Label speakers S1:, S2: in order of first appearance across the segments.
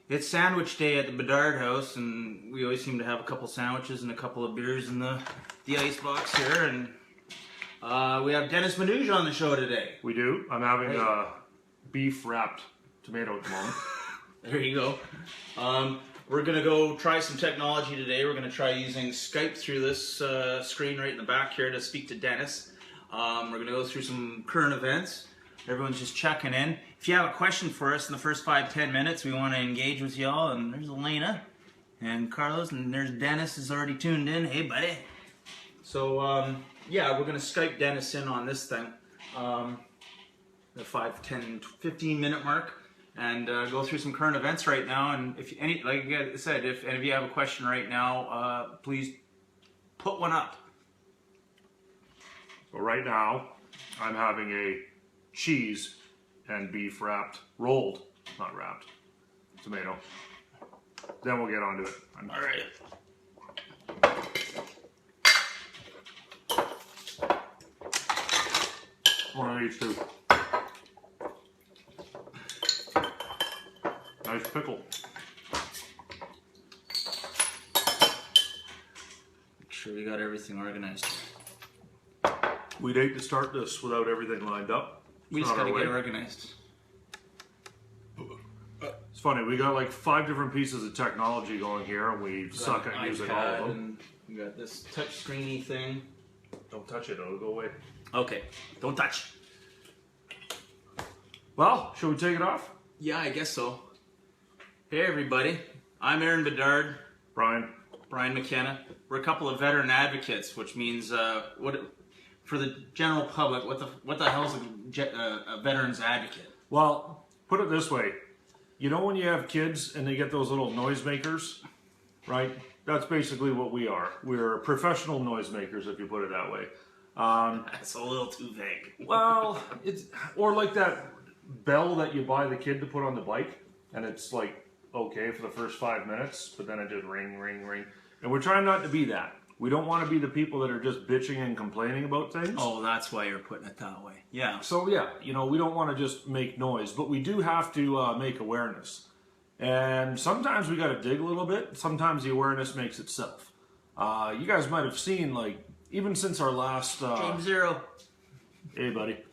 S1: It's sandwich day at the Bedard house, and we always seem to have a couple sandwiches and a couple of beers in the icebox here. And we have Dennis Manuge on the show today.
S2: We do. I'm having a beef wrapped tomato at the moment.
S1: There you go. We're going to go try some technology today. We're going to try using Skype through this screen right in the back here to speak to Dennis. We're going to go through some current events. Everyone's just checking in. If you have a question for us in the first 5-10 minutes, we want to engage with y'all. And there's Elena and Carlos, and there's Dennis is already tuned in. Hey, buddy. So, yeah, we're going to Skype Dennis in on this thing, the 5, 10, 15 minute mark, and go through some current events right now. And if any, like I said, if any of you have a question right now, please put one up.
S2: So right now, I'm having a cheese and beef wrapped, rolled, not wrapped, tomato. Then we'll get onto it.
S1: All right.
S2: One of these two. Nice pickle.
S1: Make sure we got everything organized.
S2: We'd hate to start this without everything lined up.
S1: We just gotta get organized.
S2: It's funny, we got like 5 different pieces of technology going here, and we suck at using all of them.
S1: And we got this touch screeny thing.
S2: Don't touch it, it'll go away.
S1: Okay, don't touch.
S2: Well, shall we take it off?
S1: Yeah, I guess so. Hey everybody, I'm Aaron Bedard.
S2: Brian
S1: McKenna. We're a couple of veteran advocates, which means for the general public, what the hell is a veteran's advocate?
S2: Well, put it this way. You know when you have kids and they get those little noisemakers, right? That's basically what we are. We're professional noisemakers, if you put it that way.
S1: That's a little too vague.
S2: Well, it's or like that bell that you buy the kid to put on the bike, and it's like okay for the first 5 minutes, but then it just ring, ring, ring. And we're trying not to be that. We don't want to be the people that are just bitching and complaining about things.
S1: Oh, that's why you're putting it that way. Yeah.
S2: So yeah, you know, we don't want to just make noise, but we do have to make awareness. And sometimes we got to dig a little bit. Sometimes the awareness makes itself. You guys might have seen, like, even since our last...
S1: Game Zero.
S2: Hey, buddy.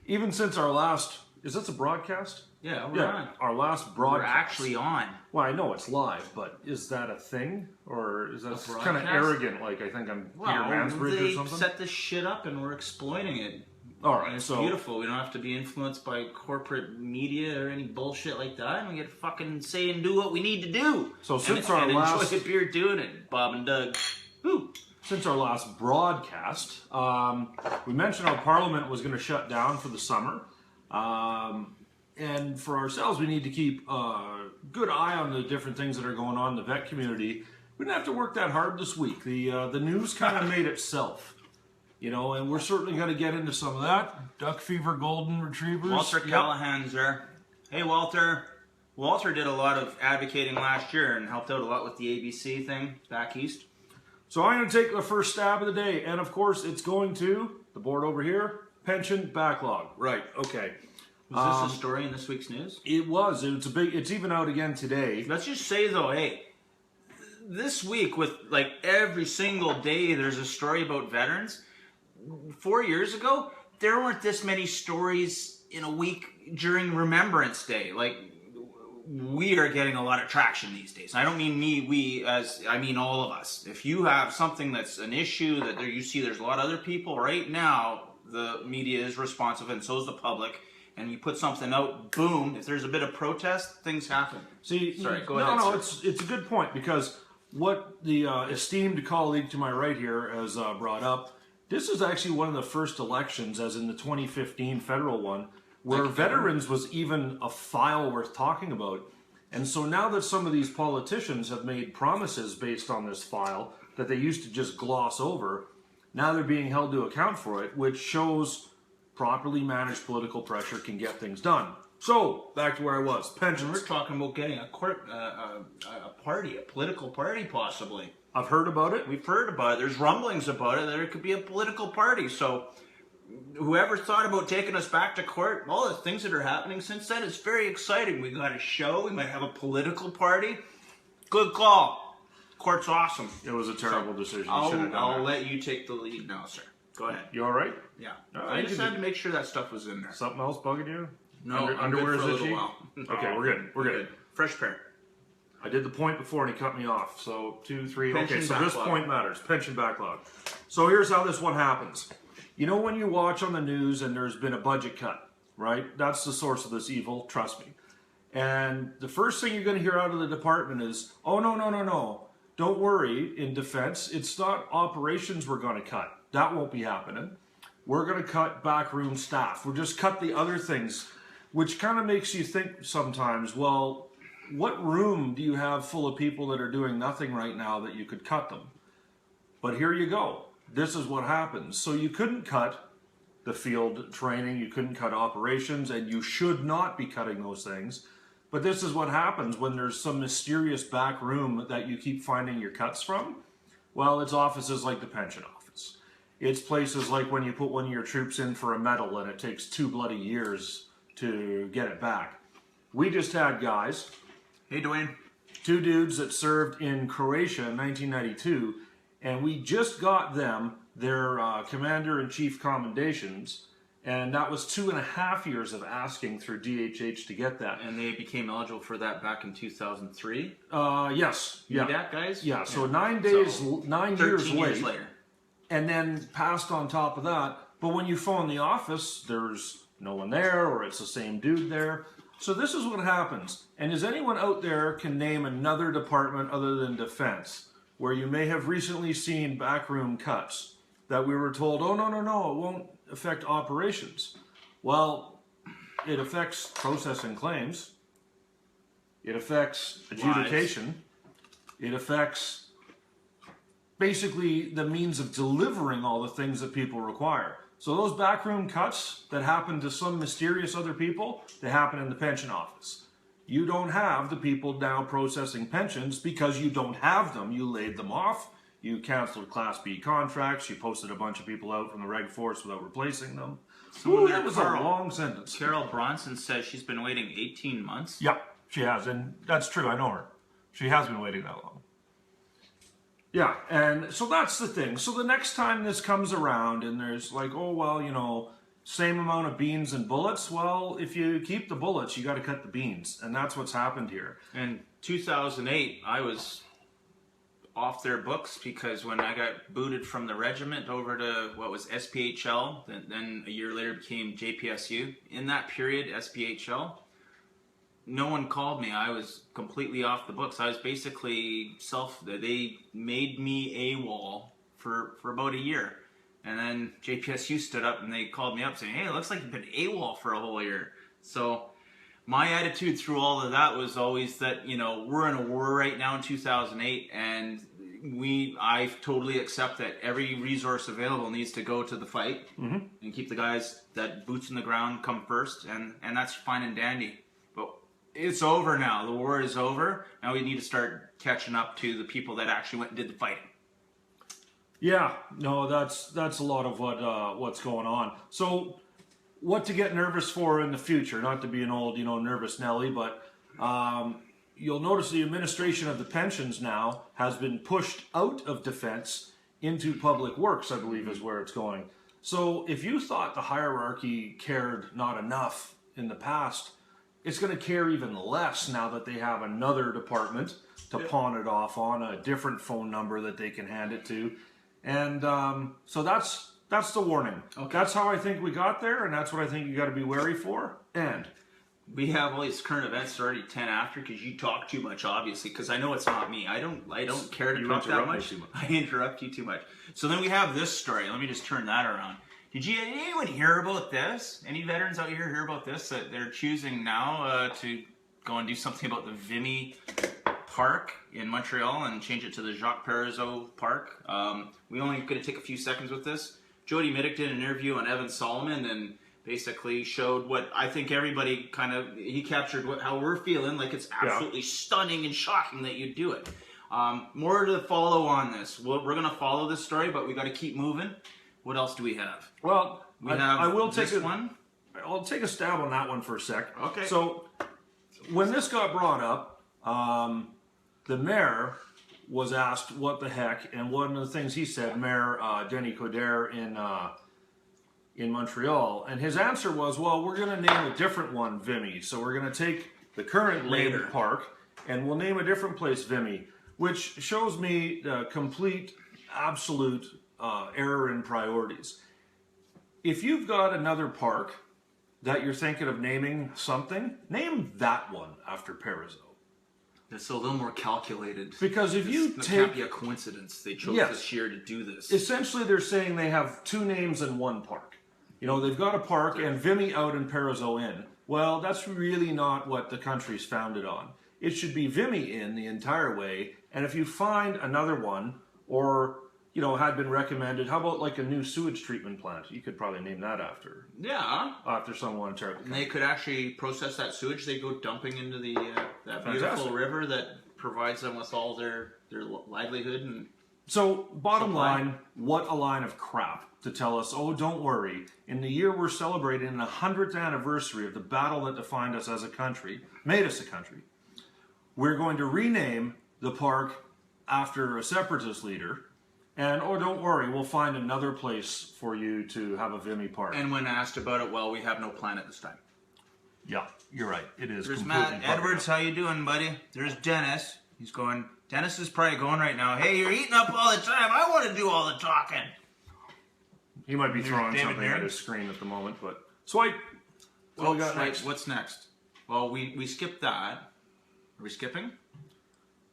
S2: Even since our last... Is this a broadcast?
S1: Yeah, we're on.
S2: Our last broadcast.
S1: We're actually on.
S2: Well, I know it's live, but is that a thing? Or is that kind of arrogant, like I think I'm Peter Mansbridge or something?
S1: They set this shit up and we're exploiting it.
S2: All right,
S1: and it's beautiful. We don't have to be influenced by corporate media or any bullshit like that. And we get to fucking say and do what we need to do.
S2: So since our last...
S1: enjoy the beer doing it, Bob and Doug. Woo.
S2: Since our last broadcast, we mentioned our parliament was going to shut down for the summer. And for ourselves, we need to keep a good eye on the different things that are going on in the vet community. We didn't have to work that hard this week. The news kind of made itself, you know, and we're certainly going to get into some of that. Duck fever, golden retrievers.
S1: Walter Callahan's there. Hey, Walter. Walter did a lot of advocating last year and helped out a lot with the ABC thing back east.
S2: So I'm going to take the first stab of the day, and of course, it's going to the board over here. Pension backlog. Right. Okay.
S1: Was this a story in this week's news?
S2: It was. It's even out again today.
S1: Let's just say though, hey, this week with like every single day there's a story about veterans. 4 years ago, there weren't this many stories in a week during Remembrance Day. Like, we are getting a lot of traction these days. I don't mean I mean all of us. If you have something that's an issue that you see there's a lot of other people right now, the media is responsive and so is the public. And you put something out, boom, if there's a bit of protest, things happen.
S2: See,
S1: sorry, go ahead.
S2: No, it's a good point, because what the esteemed colleague to my right here has brought up, this is actually one of the first elections, as in the 2015 federal one, where veterans was even a file worth talking about. And so now that some of these politicians have made promises based on this file that they used to just gloss over, now they're being held to account for it, which shows... properly managed political pressure can get things done. So, back to where I was. Pensions.
S1: We're talking about getting a political party possibly.
S2: I've heard about it.
S1: We've heard about it. There's rumblings about it. There could be a political party. So, whoever thought about taking us back to court, all the things that are happening since then, it's very exciting. We got a show. We might have a political party. Good call. Court's awesome.
S2: It was a terrible decision.
S1: I'll let you take the lead now, sir. Go ahead.
S2: You all right?
S1: Yeah.
S2: I
S1: just had to make sure that stuff was in there.
S2: Something else bugging you?
S1: No,
S2: underwear is
S1: for a
S2: itchy?
S1: little while.
S2: Okay, we're good. We're good.
S1: Fresh pair.
S2: I did the point before and he cut me off. So 2, 3.
S1: Pension
S2: okay, so
S1: backlog.
S2: this point matters. Pension backlog. So here's how this one happens. You know when you watch on the news and there's been a budget cut, right? That's the source of this evil, trust me. And the first thing you're going to hear out of the department is, oh, no. Don't worry, in defense, it's not operations we're going to cut. That won't be happening. We're going to cut backroom staff. We'll just cut the other things, which kind of makes you think sometimes, well, what room do you have full of people that are doing nothing right now that you could cut them? But here you go. This is what happens. So you couldn't cut the field training, you couldn't cut operations, and you should not be cutting those things. But this is what happens when there's some mysterious back room that you keep finding your cuts from. Well, it's offices like the pension office. It's places like when you put one of your troops in for a medal and it takes 2 bloody years to get it back. We just had guys.
S1: Hey, Dwayne.
S2: 2 dudes that served in Croatia in 1992, and we just got them their commander-in-chief commendations, and that was 2.5 years of asking through DHH to get that.
S1: And they became eligible for that back in 2003?
S2: Yes. Yeah.
S1: That, guys?
S2: Yeah, so 9 days,
S1: So,
S2: 9
S1: 13
S2: years
S1: later.
S2: and then passed on top of that. But when you phone the office, there's no one there, or it's the same dude there. So this is what happens. And is anyone out there can name another department other than defense where you may have recently seen backroom cuts that we were told, oh, no, it won't affect operations? Well, it affects processing claims. It affects adjudication. It affects basically the means of delivering all the things that people require. So those backroom cuts that happen to some mysterious other people, they happen in the pension office. You don't have the people now processing pensions because you don't have them. You laid them off. You canceled Class B contracts. You posted a bunch of people out from the Reg Force without replacing them. Ooh, that was a long sentence.
S1: Carol Bronson says she's been waiting 18 months.
S2: Yep, she has. And that's true. I know her. She has been waiting that long. Yeah, and so that's the thing. So the next time this comes around and there's like, oh, well, you know, same amount of beans and bullets. Well, if you keep the bullets, you got to cut the beans. And that's what's happened here.
S1: In 2008, I was off their books because when I got booted from the regiment over to what was SPHL, then a year later became JPSU. In that period, SPHL, no one called me. I was completely off the books. I was basically they made me AWOL for about a year. And then JPSU stood up and they called me up saying, hey, it looks like you've been AWOL for a whole year. So my attitude through all of that was always that, you know, we're in a war right now in 2008, and I totally accept that every resource available needs to go to the fight and keep the guys that boots in the ground come first, and that's fine and dandy. But it's over now. The war is over. Now we need to start catching up to the people that actually went and did the fighting.
S2: Yeah, no, that's a lot of what's going on. So what to get nervous for in the future, not to be an old, nervous Nelly, but you'll notice the administration of the pensions now has been pushed out of defense into public works, I believe is where it's going. So if you thought the hierarchy cared not enough in the past, it's going to care even less now that they have another department to pawn it off on, a different phone number that they can hand it to. And so that's the warning. Okay. That's how I think we got there, and that's what I think you got to be wary for. And
S1: we have all these current events already 10 after because you talk too much, obviously, because I know it's not me. I don't care to talk that much. I interrupt you too much. So then we have this story. Let me just turn that around. Did anyone hear about this? Any veterans out here hear about this? That they're choosing now to go and do something about the Vimy Park in Montreal and change it to the Jacques Parizeau Park. We only going to take a few seconds with this. Jody Middick did an interview on Evan Solomon and basically showed what I think everybody he captured how we're feeling, like it's absolutely stunning and shocking that you do it. More to follow on this. We're going to follow this story, but we got to keep moving. What else do we have?
S2: Well, I will take
S1: this one.
S2: I'll take a stab on that one for a sec.
S1: Okay.
S2: So when this got brought up, the mayor was asked what the heck, and one of the things he said, Mayor Denny Coderre in Montreal, and his answer was, well, we're going to name a different one Vimy. So we're going to take the current named park and we'll name a different place Vimy, which shows me complete, absolute error in priorities. If you've got another park that you're thinking of naming something, name that one after Parizeau.
S1: It's a little more calculated.
S2: Because if you
S1: it
S2: take...
S1: can't be a coincidence they chose this year to do this.
S2: Essentially, they're saying they have two names in one park. You know, they've got a park and Vimy out and Parizeau in. Well, that's really not what the country's founded on. It should be Vimy in the entire way. And if you find another one, or, you know, had been recommended, how about like a new sewage treatment plant? You could probably name that after.
S1: Yeah.
S2: After someone terrible.
S1: And they could actually process that sewage. They go dumping into the that beautiful river that provides them with all their livelihood. And
S2: so, bottom line, what a line of crap to tell us, oh, don't worry. In the year we're celebrating the 100th anniversary of the battle that defined us as a country, made us a country, we're going to rename the park after a separatist leader. And, oh, don't worry, we'll find another place for you to have a Vimy park.
S1: And when asked about it, well, we have no plan at this time.
S2: Yeah, you're right. It is.
S1: There's Matt Edwards. How you doing, buddy? There's Dennis. He's going. Dennis is probably going right now. Hey, you're eating up all the time. I want to do all the talking.
S2: He might be throwing something at his screen at the moment, but swipe. What we got next?
S1: What's next? Well, we skipped that. Are we skipping?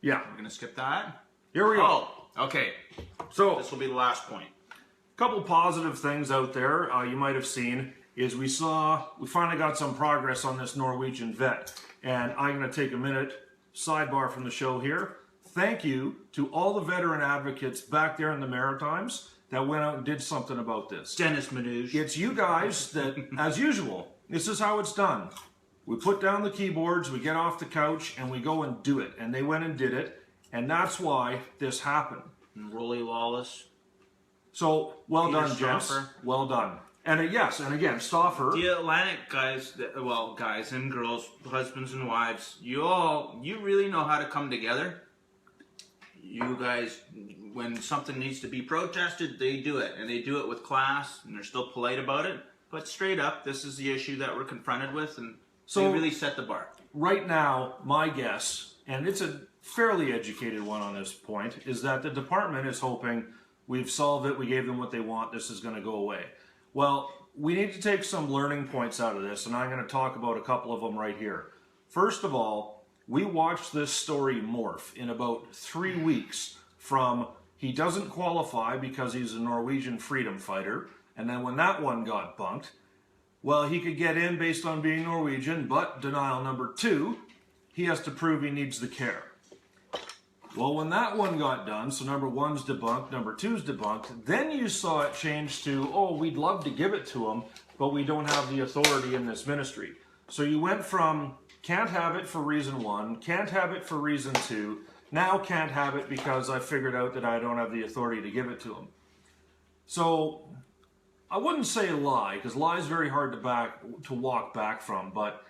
S2: Yeah,
S1: we're gonna skip that.
S2: Here we go.
S1: Oh, okay.
S2: So
S1: this will be the last point.
S2: A couple positive things out there you might have seen is we finally got some progress on this Norwegian vet, and I'm going to take a minute sidebar from the show here. Thank you to all the veteran advocates back there in the Maritimes that went out and did something about this.
S1: Dennis Manuge.
S2: It's you guys that, as usual, this is how it's done. We put down the keyboards, we get off the couch, and we go and do it. And they went and did it, and that's why this happened.
S1: And Rolly Lawless.
S2: So, well
S1: Peter
S2: done, gents.
S1: Stauffer.
S2: Well done. And yes, and again, Stauffer.
S1: The Atlantic guys, well, guys and girls, husbands and wives, you really know how to come together. You guys, when something needs to be protested, they do it. And they do it with class, and they're still polite about it. But straight up, this is the issue that we're confronted with, and they really set the bar.
S2: Right now, my guess, and it's a fairly educated one on this point, is that the department is hoping we've solved it, we gave them what they want, this is going to go away. Well, we need to take some learning points out of this, and I'm going to talk about a couple of them right here. First of all, we watched this story morph in about 3 weeks from he doesn't qualify because he's a Norwegian freedom fighter, and then when that one got bunked, well, he could get in based on being Norwegian, but denial number 2, he has to prove he needs the care. Well, when that one got done, so number 1's debunked, number 2's debunked, then you saw it change to, oh, we'd love to give it to him, but we don't have the authority in this ministry. So you went from can't have it for reason 1, can't have it for reason 2, now can't have it because I figured out that I don't have the authority to give it to him. So I wouldn't say lie, because lie is very hard to walk back from, but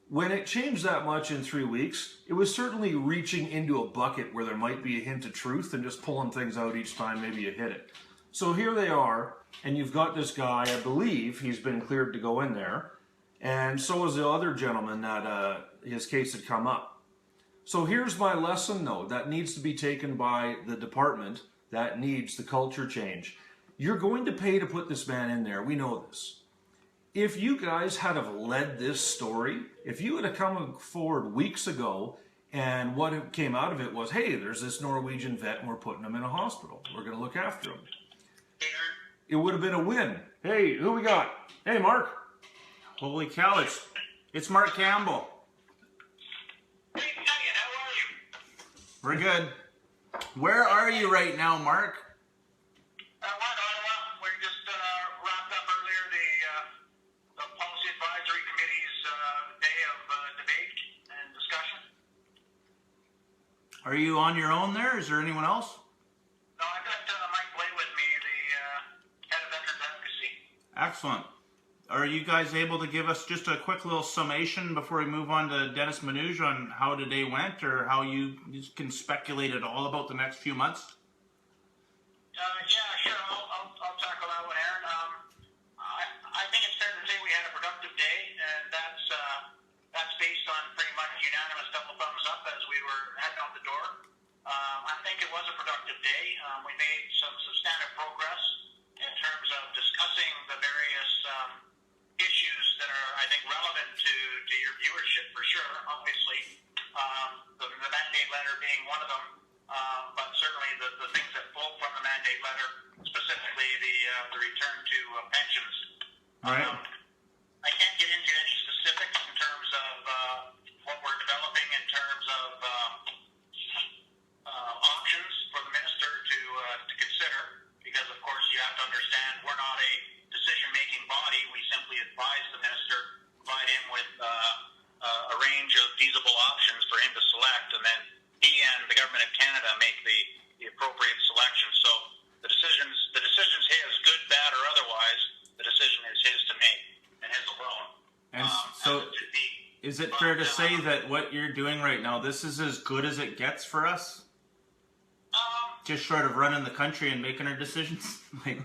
S2: when it changed that much in 3 weeks, it was certainly reaching into a bucket where there might be a hint of truth and just pulling things out each time maybe you hit it. So here they are, and you've got this guy, I believe he's been cleared to go in there, and so is the other gentleman that his case had come up. So here's my lesson, though, that needs to be taken by the department that needs the culture change. You're going to pay to put this man in there, we know this. If you guys had have led this story, if you would have come forward weeks ago and what came out of it was, hey, there's this Norwegian vet and we're putting him in a hospital. We're going to look after him. It would have been a win. Hey, who we got? Hey, Mark.
S1: Holy cow, it's Mark Campbell.
S3: Hey, how are you?
S1: We're good. Where are you right now, Mark?
S3: We're in Ottawa. We just wrapped up earlier the Policy Advisory Committee's day of debate and discussion.
S1: Are you on your own there? Is there anyone else?
S3: No, I got Mike Blay with me, the head of Veterans Advocacy.
S1: Excellent. Are you guys able to give us just a quick little summation before we move on to Dennis Manuge on how today went, or how you can speculate at all about the next few months?
S3: Yeah, sure. I'll tackle that one, Aaron. I think it's fair to say we had a productive day, and that's based on pretty much unanimous double thumbs up as we were heading out the door. I think it was a productive day. We made some substantive progress in terms of discussing the various issues that are, I think, relevant to your viewership for sure. Obviously, the mandate letter being one of them, but certainly the things that flow from the mandate letter, specifically the return to pensions.
S1: All right.
S3: I can't get into any specifics in terms of what we're developing in terms of options for the minister to consider, because of course you have to understand we're not a decision-making body. We simply advise the minister, provide him with a range of feasible options for him to select, and then he and the government of Canada make the appropriate selection. So the decision's his, good, bad, or otherwise. The decision is his to make, and his alone.
S1: And so, is it fair to say that what you're doing right now, this is as good as it gets for us? Just short of running the country and making our decisions?
S3: Yeah.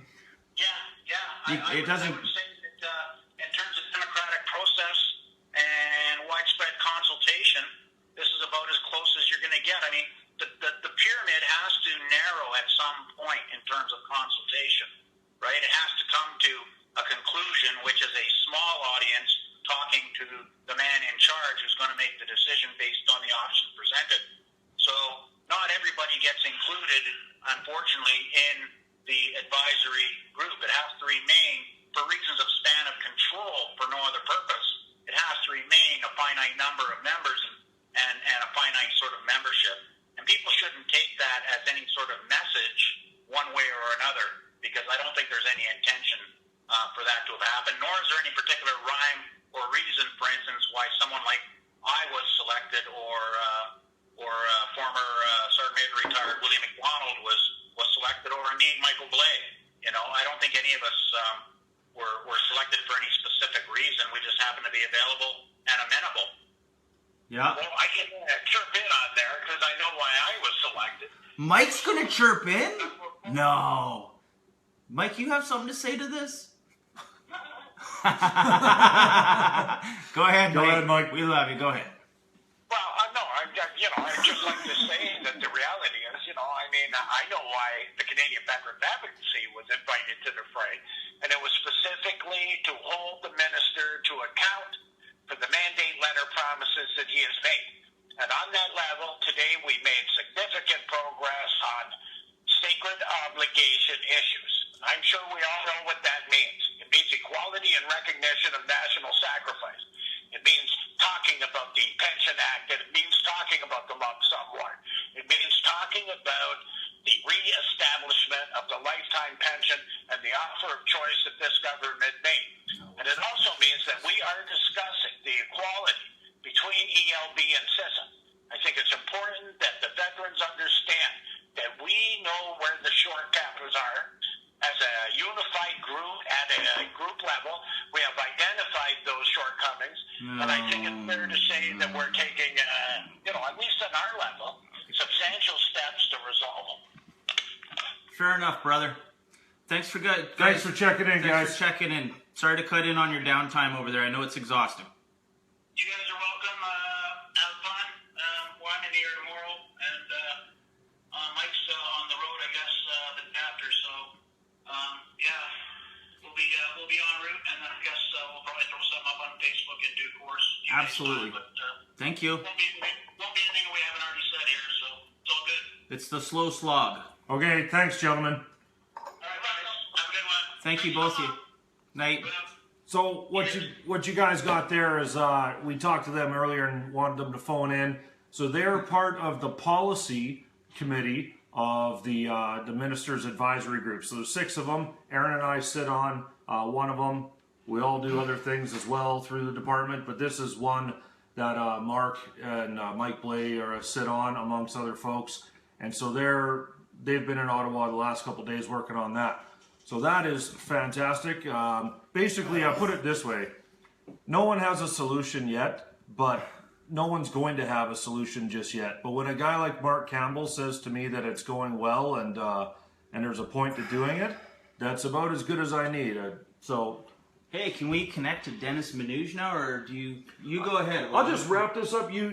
S1: It doesn't.
S3: I would say that in terms of democratic process and widespread consultation, this is about as close as you're going to get. I mean, the pyramid has to narrow at some point in terms of consultation, right? It has to come to a conclusion, which is a small audience talking to the man in charge who's going to make the decision based on the options presented. So not everybody gets included, unfortunately, in the advisory group. It has to remain, for reasons of span of control, for no other purpose, it has to remain a finite number of members and a finite sort of membership. And people shouldn't take that as any sort of message one way or another, because I don't think there's any intention for that to have happened, nor is there any particular rhyme or reason, for instance, why someone like I was selected, or former Sergeant Major retired William McDonald was selected, or indeed Michael Blay. You know, I don't think any of us were selected for any specific reason. We just happened to be available and amenable.
S1: Yeah.
S3: Well, I can chirp in on there because I know why I was selected.
S1: Mike's gonna chirp in? No. Mike, you have something to say to this? Go ahead, Mike. We love you. Go ahead.
S3: Well, no, I'd just like to say that the reality is, I know why the Canadian Veterans Advocacy was invited to the fray, and it was specifically to hold the minister to account for the mandate letter promises that he has made. And on that level, today we made significant progress on sacred obligation issues. I'm sure we all know what that means. It means equality and recognition of national sacrifice. It means talking about the Pension Act, and it means talking about the lump sum one. It means talking about the re-establishment of the lifetime pension and the offer of choice that this government made. And it also means that we are discussing the equality between ELB and CISA. I think it's important that the veterans understand that we know where the shortcomings are. As a unified group, at a group level, we have identified those shortcomings, and I think it's fair to say that we're taking, at least at our level, substantial steps to resolve them.
S1: Fair enough, brother. Thanks for
S2: checking in, guys.
S1: Thanks for checking in. Sorry to cut in on your downtime over there. I know it's exhausting.
S3: You guys are welcome. Have fun. I'm in here tomorrow, and Mike's on the road, I guess, the day after. So, we'll be en route, and then I guess we'll probably throw something up on Facebook in due course.
S1: Absolutely. Thank you.
S3: Won't be anything we haven't already said here, so it's all good.
S1: It's the slow slog.
S2: Okay, thanks, gentlemen.
S3: All right, guys. Have a good one.
S1: Thank you, both of you. Night.
S2: So what you guys got there is we talked to them earlier and wanted them to phone in. So they're part of the policy committee of the minister's advisory group. So there's 6 of them. Aaron and I sit on one of them. We all do other things as well through the department, but this is one that Mark and Mike Blay sit on amongst other folks. And so they've been in Ottawa the last couple of days working on that. So that is fantastic. Basically, I put it this way. No one has a solution yet, but no one's going to have a solution just yet. But when a guy like Mark Campbell says to me that it's going well and there's a point to doing it, that's about as good as I need.
S1: Hey, can we connect to Dennis Manuge now, or do you go ahead?
S2: I'll just wrap this up. You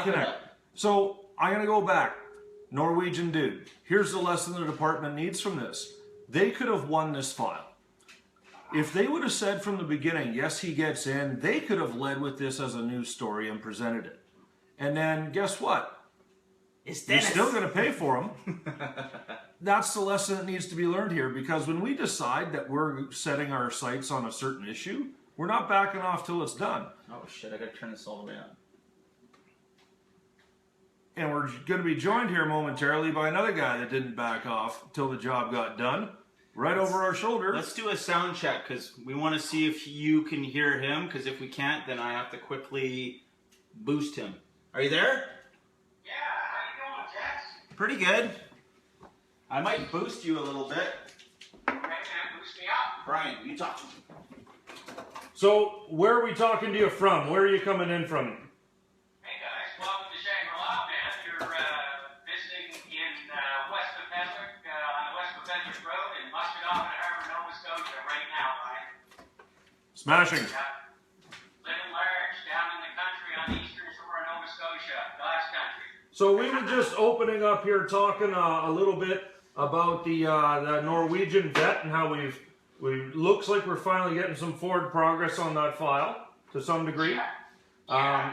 S2: connect. So I'm gonna go back. Norwegian dude. Here's the lesson the department needs from this. They could have won this file. If they would have said from the beginning, yes, he gets in, they could have led with this as a news story and presented it. And then guess what? You're still going to pay for him. That's the lesson that needs to be learned here, because when we decide that we're setting our sights on a certain issue, we're not backing off till it's done.
S1: Oh shit, I gotta turn this all the way on.
S2: And we're going to be joined here momentarily by another guy that didn't back off till the job got done, right over our shoulder.
S1: Let's do a sound check, because we want to see if you can hear him, because if we can't, then I have to quickly boost him. Are you there?
S3: Yeah, how you doing, Jess?
S1: Pretty good. I might boost you a little bit.
S3: Okay, man, boost me up.
S1: Brian, you talk to me.
S2: So, where are we talking to you from? Where are you coming in from?
S3: Hey guys, welcome to Shangri-La, man. You're visiting in West Petawawa, on the West Petawawa Road in Muscatine Harbor, Nova Scotia right now, Brian.
S2: Smashing.
S3: Living large down in the country on the eastern shore of Nova Scotia, God's country.
S2: So we were just opening up here talking a little bit about the Norwegian vet and how we looks like we're finally getting some forward progress on that file to some degree.
S3: Yeah.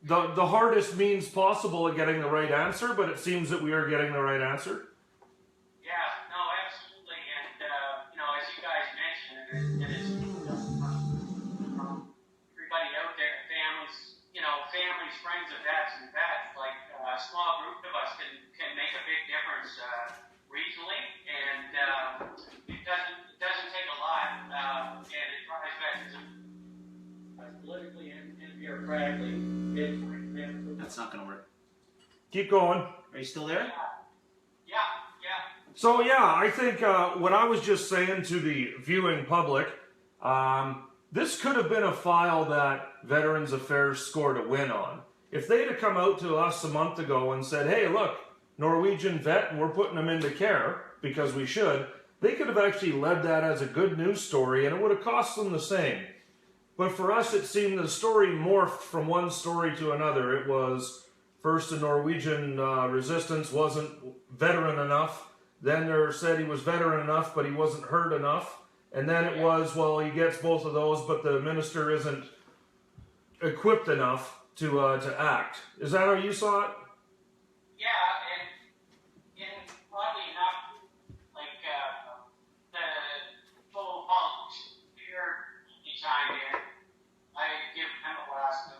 S2: The hardest means possible at getting the right answer, but it seems that we are getting the right answer.
S3: Yeah, no, absolutely. And, as you guys mentioned, it is everybody out there, families, friends of vets and vets, like a small group of us can make a big difference regionally, and it doesn't take a lot, and it drives veterans politically and bureaucratically.
S1: That's not going to work.
S2: Keep going.
S1: Are you still there?
S3: Yeah.
S2: So yeah, I think what I was just saying to the viewing public, this could have been a file that Veterans Affairs scored a win on. If they'd have come out to us a month ago and said, hey, look, Norwegian vet, and we're putting them into care because we should, they could have actually led that as a good news story, and it would have cost them the same. But for us, it seemed the story morphed from one story to another. It was first the Norwegian resistance wasn't veteran enough. Then they said he was veteran enough, but he wasn't hurt enough. And then it was, well, he gets both of those, but the minister isn't equipped enough to act. Is that how you saw it?
S3: Yeah, and oddly enough, like the full politics here he chimed in. I give him a blast a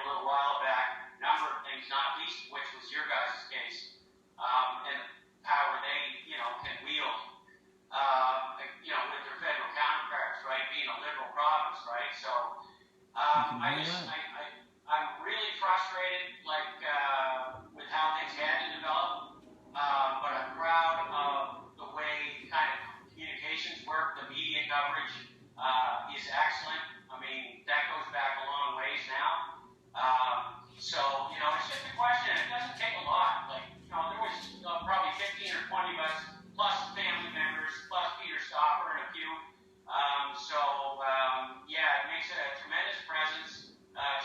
S3: little while back, a number of things, not least of which was your guys' case, and the power they, can wield, with their federal counterparts, right, being a liberal province, right? So, I'm really frustrated, with how things had to develop, but I'm proud of the way kind of communications work. The media coverage is excellent. I mean, that goes back a long ways now. So, it's just a question. It doesn't take a lot. There was probably 15 or 20 of us, plus family members, plus Peter Stopper and a few. It makes it a tremendous presence.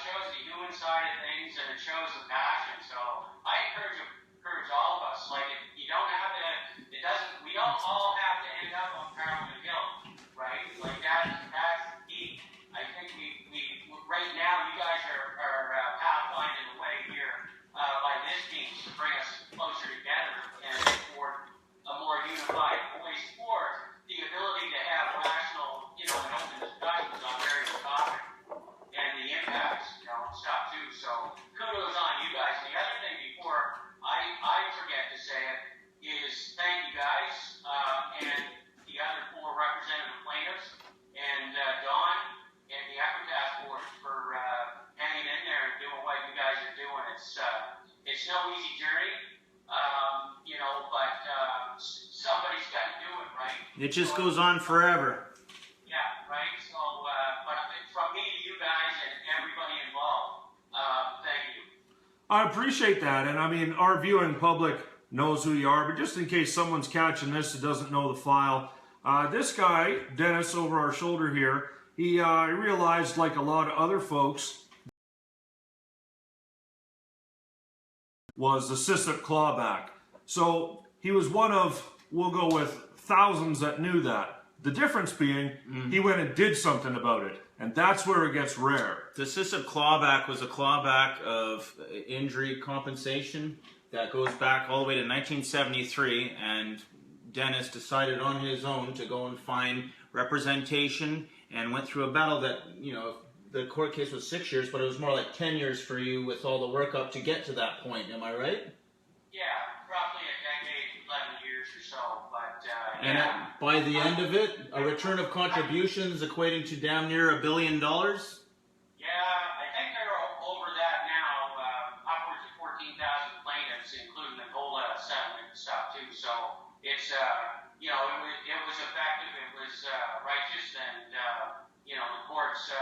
S3: Shows the human side of things, and it shows the passion. So I encourage all of us. You don't have to. We don't all have to end up on Parliament Hill, right? That's key. I think we right now you guys are pathfinding the way here by this means to bring us closer together and toward a more unified voice for the ability to have rational, and open discussions on various topics and the impacts, and stuff too. So kudos on you guys. The other thing before I forget to say it is thank you guys and the other 4 representative plaintiffs and Dawn and the Equity Task Force for hanging in there and doing what you guys are doing. It's no easy journey, but somebody's got to do it, right?
S1: It just goes on forever.
S4: Yeah, right. So, but from me to you guys and everybody involved, thank you.
S2: I appreciate that, and I mean, our viewing public knows who you are, but just in case someone's catching this that doesn't know the file, this guy, Dennis, over our shoulder here, he realized, like a lot of other folks, was the assistant clawback. So he was one of, we'll go with, thousands that knew that. The difference being, he went and did something about it, and that's where it gets rare.
S1: The assistant clawback was a clawback of injury compensation that goes back all the way to 1973, and Dennis decided on his own to go and find representation and went through a battle that, you know, the court case was 6 years, but it was more like 10 years for you with all the work up to get to that point. Am I right?
S4: Yeah, roughly a decade, 11 years or so. But
S1: And by the end of it, a return of contributions equating to damn near $1 billion.
S4: Yeah, I think they're over that now, upwards of 14,000 plaintiffs, including the COLA settlement and stuff too. So it's, you know, it was effective, it was righteous, and you know, the courts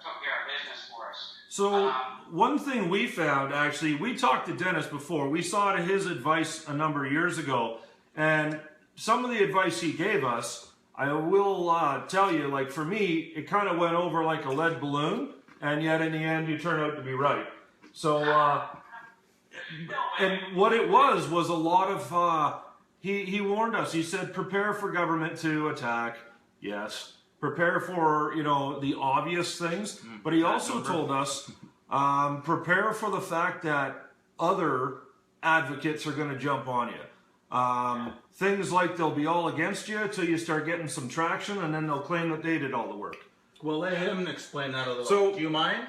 S4: took care of business for us.
S2: So one thing we found, actually, we talked to Dennis before. We saw his advice a number of years ago, and some of the advice he gave us, I will tell you, like for me, it kind of went over like a lead balloon, and yet in the end, you turn out to be right. So, and what it was a lot of, he warned us. He said, prepare for government to attack. Yes. Prepare for, you know, the obvious things, but he also told us, prepare for the fact that other advocates are going to jump on you. Things like they'll be all against you until you start getting some traction, and then they'll claim that they did all the work.
S1: Well, let him explain that a little.
S2: So,
S1: do you mind?
S4: No.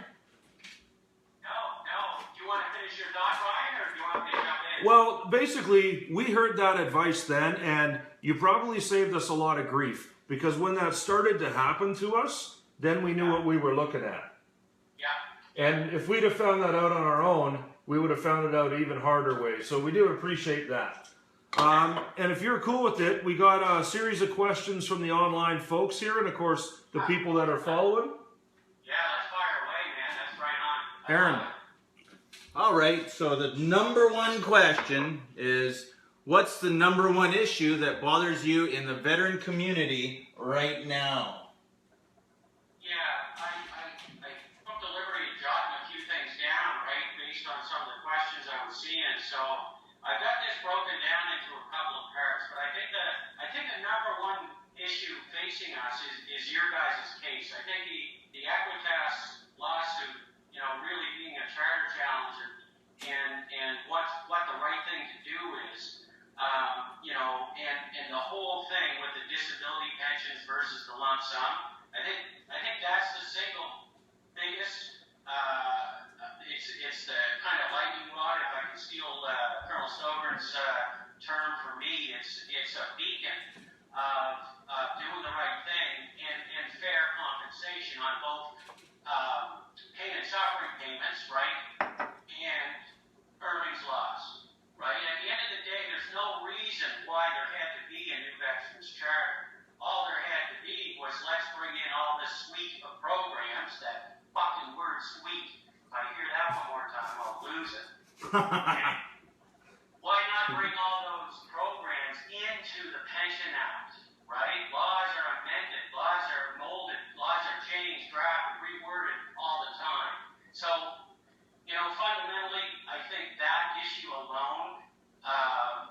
S4: Do you want to finish your thought, Ryan, or do you want me to jump in?
S2: Well, basically, we heard that advice then, and you probably saved us a lot of grief. Because when that started to happen to us, then we knew what we were looking at.
S4: Yeah.
S2: And if we'd have found that out on our own, we would have found it out even harder way. So we do appreciate that. And if you're cool with it, we got a series of questions from the online folks here, and of course, the people that are following.
S4: Yeah, let's fire away, man. That's right on.
S2: Aaron.
S1: All right, so the number one question is, what's the number one issue that bothers you in the veteran community right now?
S4: Yeah, I took the liberty of jotting a few things down, right, based on some of the questions I was seeing. So I've got this broken down into a couple of parts, but I think the number one issue facing us is your guys' case. I think the Equitas lawsuit, you know, really being a charter challenge and what the right thing to do is. You know, and the whole thing with the disability pensions versus the lump sum, I think that's the single biggest. It's the kind of lightning rod. If I can steal Colonel Stovern's term for me, it's a beacon of doing the right thing and fair compensation on both pain and suffering payments, right, and earnings loss. Right? At the end of the day, there's no reason why there had to be a new Veterans Charter. All there had to be was let's bring in all this suite of programs, that fucking word suite. If I hear that one more time, I'll lose it. Why not bring all those programs into the Pension Act? Right? Laws are amended, laws are molded, laws are changed, drafted, reworded all the time. So, you know, fundamentally, I think that issue alone,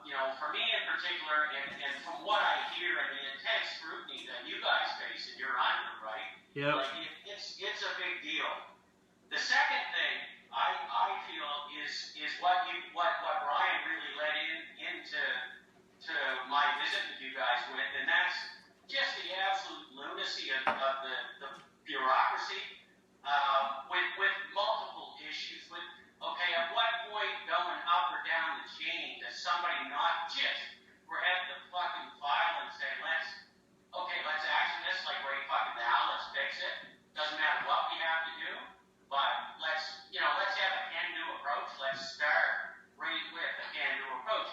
S4: you know, for me in particular, and from what I hear and the intense scrutiny that you guys face and you're under, right?
S1: Yeah.
S4: Like it's a big deal. The second thing I feel is what Ryan really led into my visit with you guys with, and that's just the absolute lunacy of the bureaucracy with multiple issues. Okay, at what point going up or down the chain does somebody not just grab the fucking file and say, let's action this like right fucking now, let's fix it. Doesn't matter what we have to do, but let's have a can-do approach. Let's start right with a can-do approach.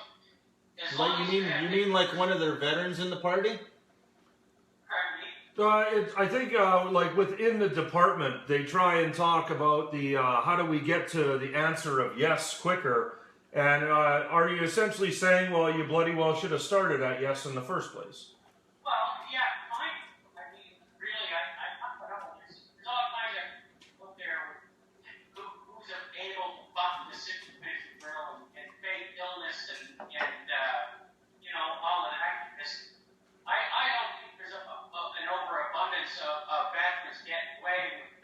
S1: You mean like one of their veterans in the party?
S2: I think, like within the department, they try and talk about the how do we get to the answer of yes quicker. And are you essentially saying, well, you bloody well should have started at yes in the first place?
S4: Well, yeah, fine. I mean, really, I don't know. There's all kinds of out there who's able to button the situation drill and fake illness and you know, all of that. I don't think there's an overabundance of veterans getting away with,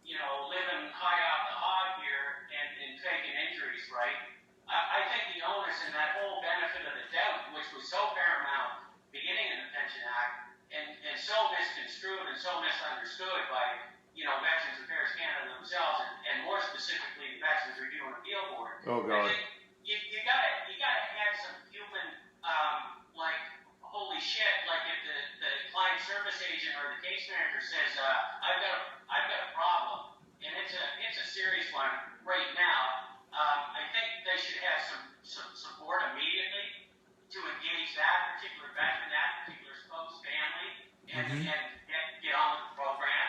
S4: you know, living high off the hog here and faking injuries, right? I think the onus in that whole benefit of the doubt, which was so paramount beginning in the Pension Act and so misconstrued and so misunderstood by, you know, Veterans Affairs Canada themselves and more specifically the Veterans Review and Appeal Board.
S2: Oh, God.
S4: I think you gotta add some human, like, holy shit, like if the client service agent or the case manager says, I've got a problem, and it's a serious one right now, I think they should have some support immediately to engage that particular veteran, that particular spouse, family, and get on with the program.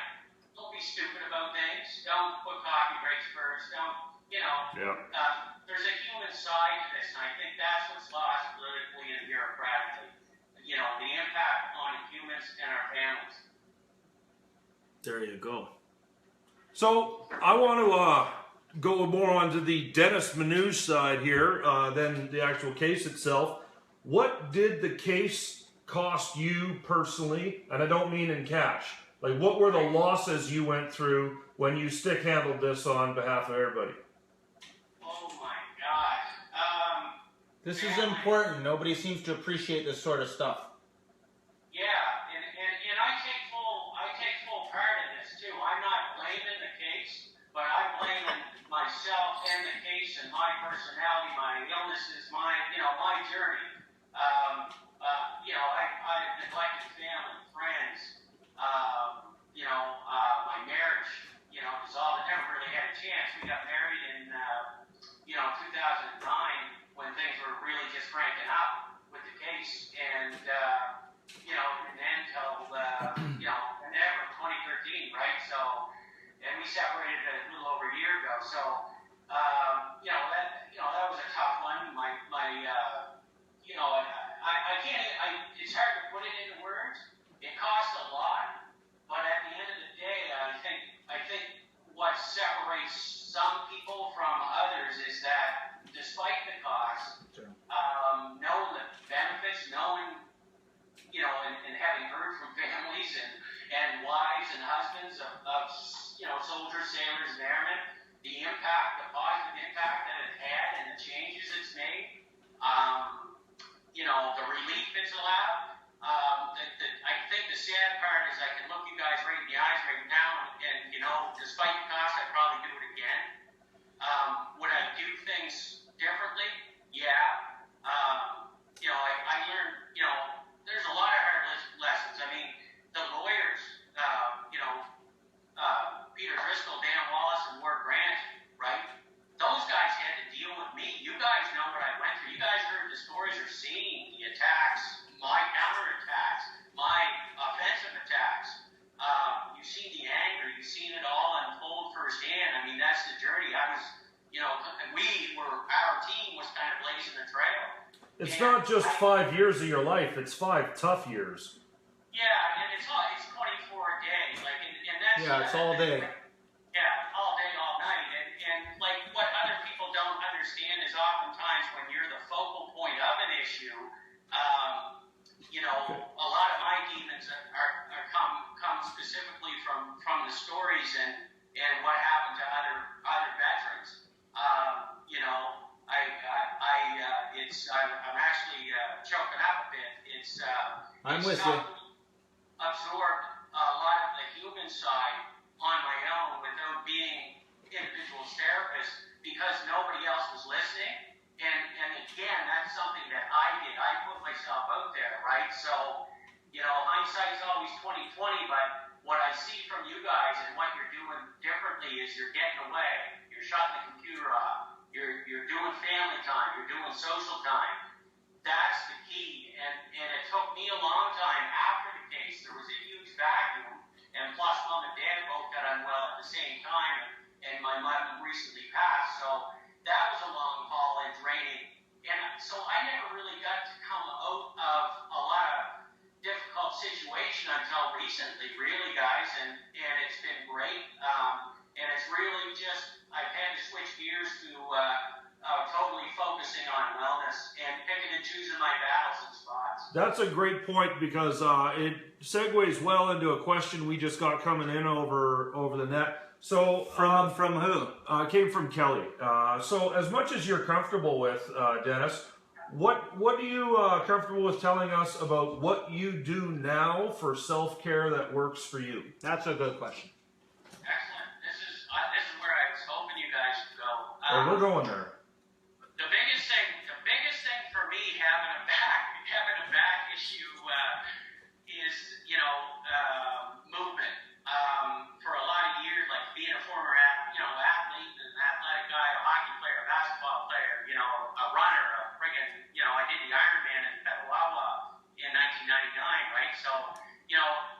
S4: Don't be stupid about things. Don't put coffee breaks first. Don't, you know, there's a human side to this, and I think that's what's lost politically and bureaucratically. You know, the impact on humans and our families.
S1: There you go.
S2: So I want to go more onto the Dennis Manuge side here than the actual case itself. What did the case cost you personally? And I don't mean in cash. Like, what were the losses you went through when you stick handled this on behalf of everybody?
S4: Oh my gosh.
S1: This is important. Nobody seems to appreciate this sort of stuff.
S4: Yeah, and I take full part in this too. I'm not blaming the case, but I'm blaming myself and the case and my personality, my illnesses, my journey. You know, I've neglected family, friends. My marriage, you know, dissolved. I never really had a chance. We got married in 2009 when things were really just cranking up with the case, and and then till and ever 2013, right? So, and we separated a little over a year ago. So, that was a tough one. It's hard to put it into words. It cost a lot, but at the end of the day, I think what separates some people from others is that despite the cost, knowing the benefits, knowing, and having heard from families and wives and husbands of soldiers, sailors, and airmen, the impact, the positive impact that it had and the changes it's made, the relief it's allowed. I think the sad part is I can look you guys right in the eyes right now and despite the cost, I'd probably do it again. Would I do things differently? Yeah. I learned, there's a lot of hard lessons. I mean, the lawyers, Peter Driscoll, Dan Wallace, and Ward Grant, right? Those guys had to deal with me. You guys know what I went through. You guys heard the stories or seen the attacks, my counterattacks, my offensive attacks. You've seen the anger. You've seen it all unfold firsthand. I mean, that's the journey. Our team was kind of blazing the trail.
S2: It's not just 5 years of your life, it's 5 tough years.
S4: Yeah, and it's 24 a day. Like, and that's...
S1: Yeah, it's all day.
S4: Yeah, all day, all night. And like, what other people don't understand is oftentimes when you're the focal point of an issue, a lot of my demons come specifically from the stories and what happened to other veterans. I'm actually choking up a bit.
S1: I'm with you.
S4: Absorbed a lot of the human side on my own without being individual therapist because nobody else was listening. And again, that's something that I did. I put myself out there, right? So, hindsight's always 20/20, but what I see from you guys and what you're doing differently is you're getting away. You're shutting the computer off. You're doing family time. You're doing social time. That's the key. And it took me a long time after the case. There was a huge until recently, really, guys, and it's been great. And it's really just, I've had to switch gears to totally focusing on wellness and picking and choosing my battles and spots.
S2: That's a great point because it segues well into a question we just got coming in over the net. So
S1: From who?
S2: Came from Kelly. So as much as you're comfortable with, Dennis, what are you comfortable with telling us about what you do now for self-care that works for you?
S1: That's a good question.
S4: Excellent. This is where I was hoping you guys would go.
S2: We're going there.
S4: The biggest thing for me having a back issue is movement. For a lot of years, like being a former athlete, an athletic guy, a hockey player, a basketball player, a runner, I did the Ironman in Petawawa in 1999, right? So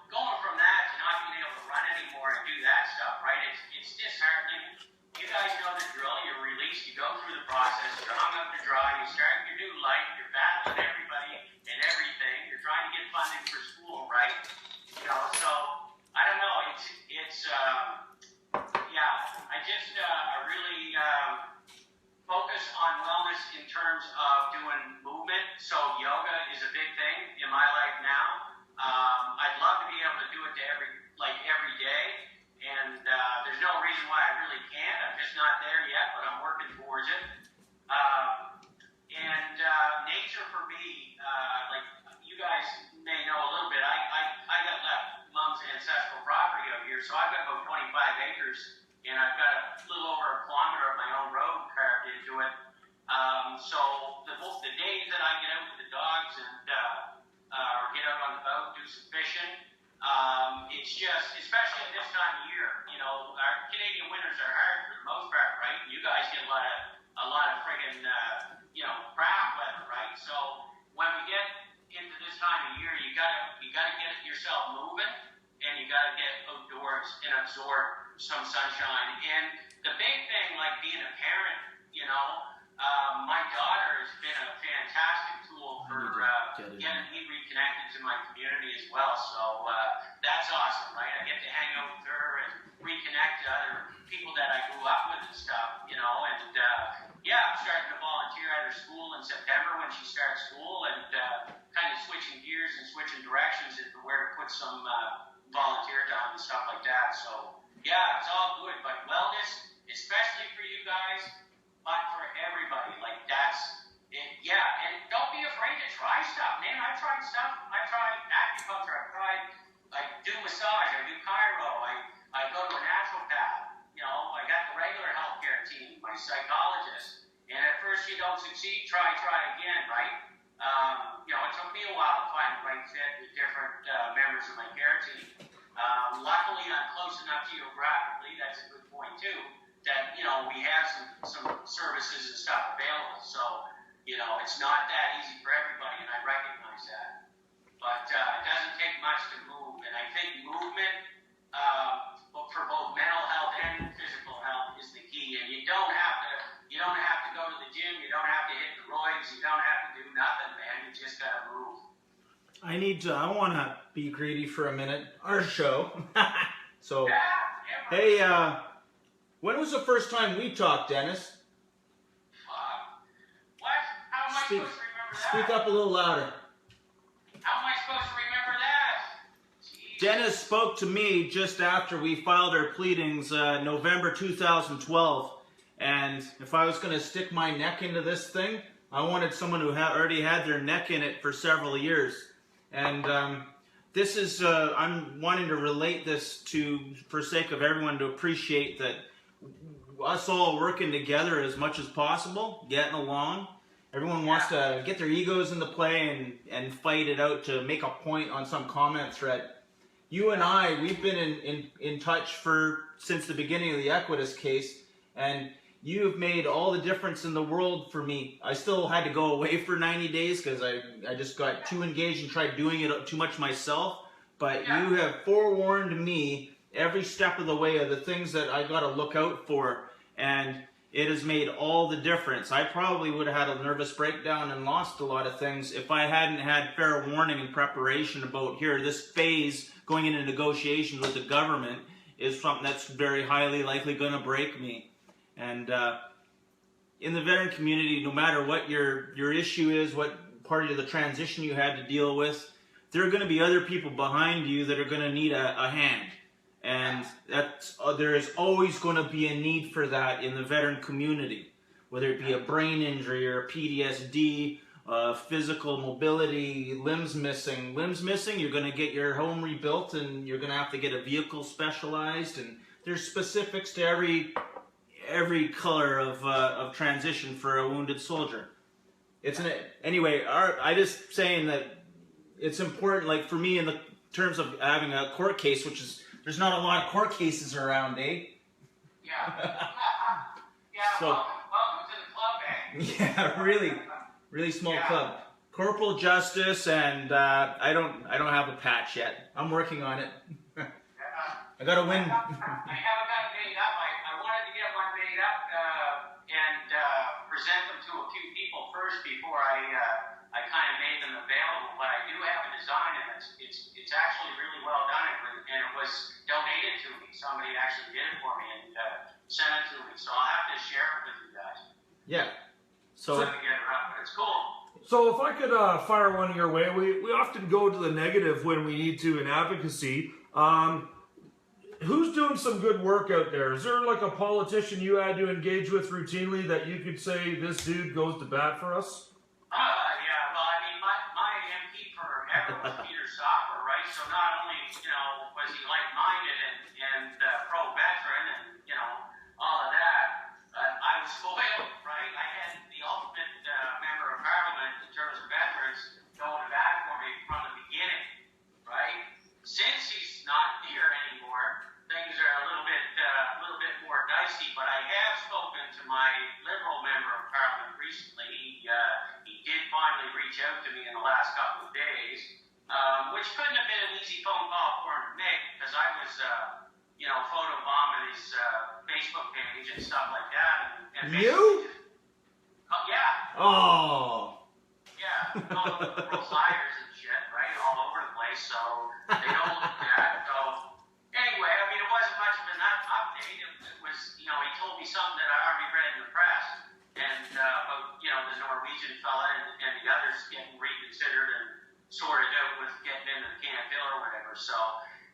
S4: going from that to not being able to run anymore and do that stuff, right? It's disheartening. You guys know the drill. You're released. You go through the process. You're hung up to dry. You start your new life. You're battling everybody and everything. You're trying to get funding for school, right? So I don't know. I really focus on wellness in terms of doing movement. So yoga is a big thing in my life now. I'd love to be able to do it every day. And there's no reason why I really can't. I'm just not there yet, but I'm working towards it. Nature for me, like you guys may know a little bit, I got left Mom's ancestral property out here, so I've got about 25 acres, and I've got a little over a kilometer of my own road carved into it. So the days that I get out with the dogs and or get out on the boat, do some fishing, it's just, especially at this time of year, our Canadian winters are hard for the most part, right? You guys get a lot of friggin', crap weather, right? So when we get into this time of year, you gotta get yourself moving, and you gotta get outdoors and absorb some sunshine. And the big thing, like being a parent, my daughter has been a fantastic tool for getting me reconnected to my community as well. So that's awesome, right? I get to hang out with her and reconnect to other people that I grew up with and stuff, and I'm starting to volunteer at her school in September when she starts school, and kind of switching gears and switching directions into where to put some volunteer time and stuff like that. So yeah, it's all good, but wellness, especially for you guys, but for everybody, like that's it. Yeah, and don't be afraid to try stuff, man. I've tried stuff. I've tried acupuncture. I do massage. I do chiro. I go to a naturopath. I got the regular healthcare team, my psychologist. And at first you don't succeed, try again, right? It took me a while to find the right fit with different members of my care team. Luckily, I'm close enough geographically. That's a good point too. That we have some services and stuff available. So it's not that easy for everybody, and I recognize that. But it doesn't take much to move, and I think movement for both mental health and physical health is the key. And you don't have to go to the gym. You don't have to hit the roids. You don't have to do nothing, man. You just gotta move.
S1: I want to be greedy for a minute. Our show. So,
S4: Yeah,
S1: hey, when was the first time we talked, Dennis?
S4: What? How am I supposed to remember that?
S1: Speak up a little louder.
S4: How am I supposed to remember that? Jeez.
S1: Dennis spoke to me just after we filed our pleadings, November 2012. And if I was going to stick my neck into this thing, I wanted someone who already had their neck in it for several years. And this is, I'm wanting to relate this for sake of everyone to appreciate that us all working together as much as possible, getting along. Everyone wants to get their egos into play and fight it out to make a point on some comment thread. You and I, we've been in touch since the beginning of the Equitas case, and you have made all the difference in the world for me. I still had to go away for 90 days because I just got too engaged and tried doing it too much myself. But you have forewarned me every step of the way of the things that I got to look out for. And it has made all the difference. I probably would have had a nervous breakdown and lost a lot of things if I hadn't had fair warning and preparation about here, this phase going into negotiations with the government is something that's very highly likely going to break me. And in the veteran community, no matter what your issue is, what part of the transition you had to deal with, there are going to be other people behind you that are going to need a hand. And there is always going to be a need for that in the veteran community, whether it be a brain injury or a PTSD, physical mobility, limbs missing. Limbs missing, you're going to get your home rebuilt and you're going to have to get a vehicle specialized. And there's specifics to every color of transition for a wounded soldier. Anyway, I just saying that it's important, like for me in the terms of having a court case, which is, there's not a lot of court cases around, eh?
S4: Yeah.
S1: So,
S4: welcome to the club, eh?
S1: Yeah, really small club. Corporal justice, and I don't have a patch yet. I'm working on it. I gotta win.
S4: I haven't got it made up. I wanted to get one made up and present them to a few people first before I kind of made them available. But I do have a design, and it's actually really well done, and it was donated to me. Somebody actually did it for me and sent it to me. So I'll have to share it with you guys.
S1: Yeah. So
S4: Let me get it up, but it's cool.
S2: So if I could fire one your way, we often go to the negative when we need to in advocacy. Who's doing some good work out there? Is there like a politician you had to engage with routinely that you could say, this dude goes to bat for us?
S4: Yeah, well, I mean, my MP forever was Peter Sopper, right? So not only, was he like-minded and pro-veteran and, all of that, I was spoiled, right? I had the ultimate member of parliament in terms of veterans going to bat for me from the beginning, right? Since he's not here anymore, things are a little bit more dicey, but I have spoken to my Liberal member of parliament recently. He did finally reach out to me in the last couple of days, which couldn't have been an easy phone call for him to make because I was, photobombing his Facebook page and stuff like that. And
S1: you?
S4: Yeah.
S1: Oh.
S4: Yeah, all the liberal flyers and shit, right, all over the place, so they don't look at that. So, anyway, I mean, it wasn't much of an update. It was, he told me something that I already read in the press, and about, the Norwegian fella and the others getting reconsidered and sorted out with getting into the Camp Hill or whatever, so,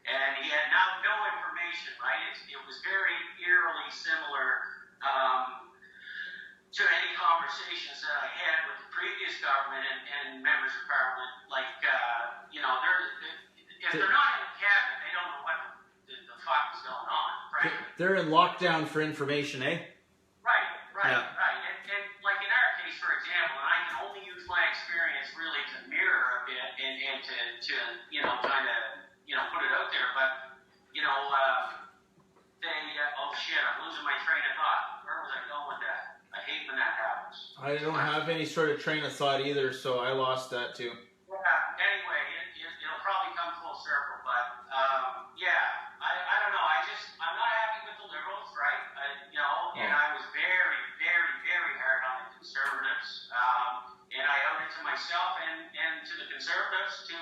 S4: and he had no information, right? It was very eerily similar to any conversations that I had with the previous government and members of parliament, like, if they're not in the cabinet, they don't know what the fuck is going on, right?
S1: They're in lockdown for information, eh?
S4: Right.
S1: Yeah.
S4: Right. And like in our case, for example, and I can only use my experience really to mirror a bit and to kind of, put it out there, but, oh shit, I'm losing my train of thought. Where was I going with that? I hate when that happens.
S1: I don't have any sort of train of thought either, so I lost that too.
S4: Yeah, anyway, it'll probably come full circle, but, I don't know, I'm not happy with the Liberals, right? And I was very, very, very hard on the Conservatives, and I owed it to myself and to the Conservatives to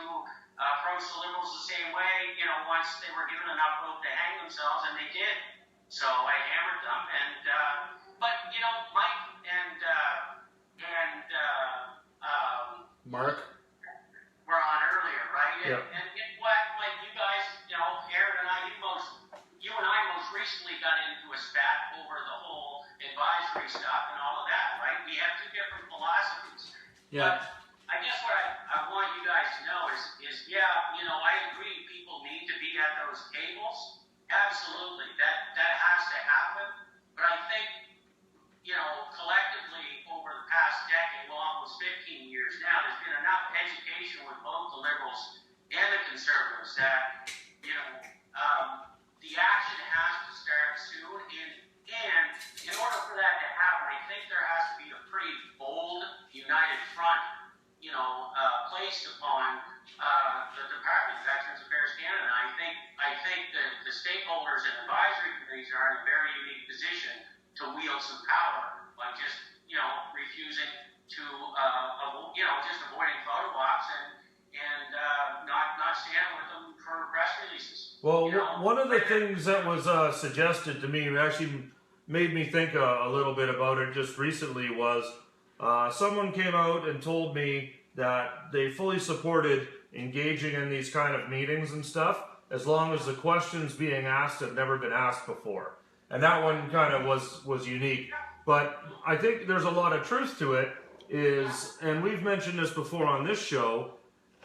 S4: approach the Liberals the same way, once they were given enough rope to hang themselves, and they did. So I hammered them, but, Mike and
S1: Mark?
S4: were on earlier, right?
S2: Yeah.
S4: And what, like you guys, Aaron and I, you and I most recently got into a spat over the whole advisory stuff and all of that, right? We have two different philosophies.
S1: Yeah.
S4: But I guess what I want you guys to know is I agree people need to be at those tables. Absolutely. That has to happen. But I think, collectively over the past decade, well, almost 15 years now, there's been enough education with both the Liberals and the Conservatives that, the action has to start soon. And in order for that to happen, I think there has to be a pretty bold, united front, placed upon the Department of Veterans Affairs Canada. I think the stakeholders and advisory committees are in a very unique position to wield some power.
S2: one of the things that was suggested to me, actually made me think a little bit about it just recently, was someone came out and told me that they fully supported engaging in these kind of meetings and stuff, as long as the questions being asked have never been asked before. And that one kind of was unique. But I think there's a lot of truth to it, and we've mentioned this before on this show,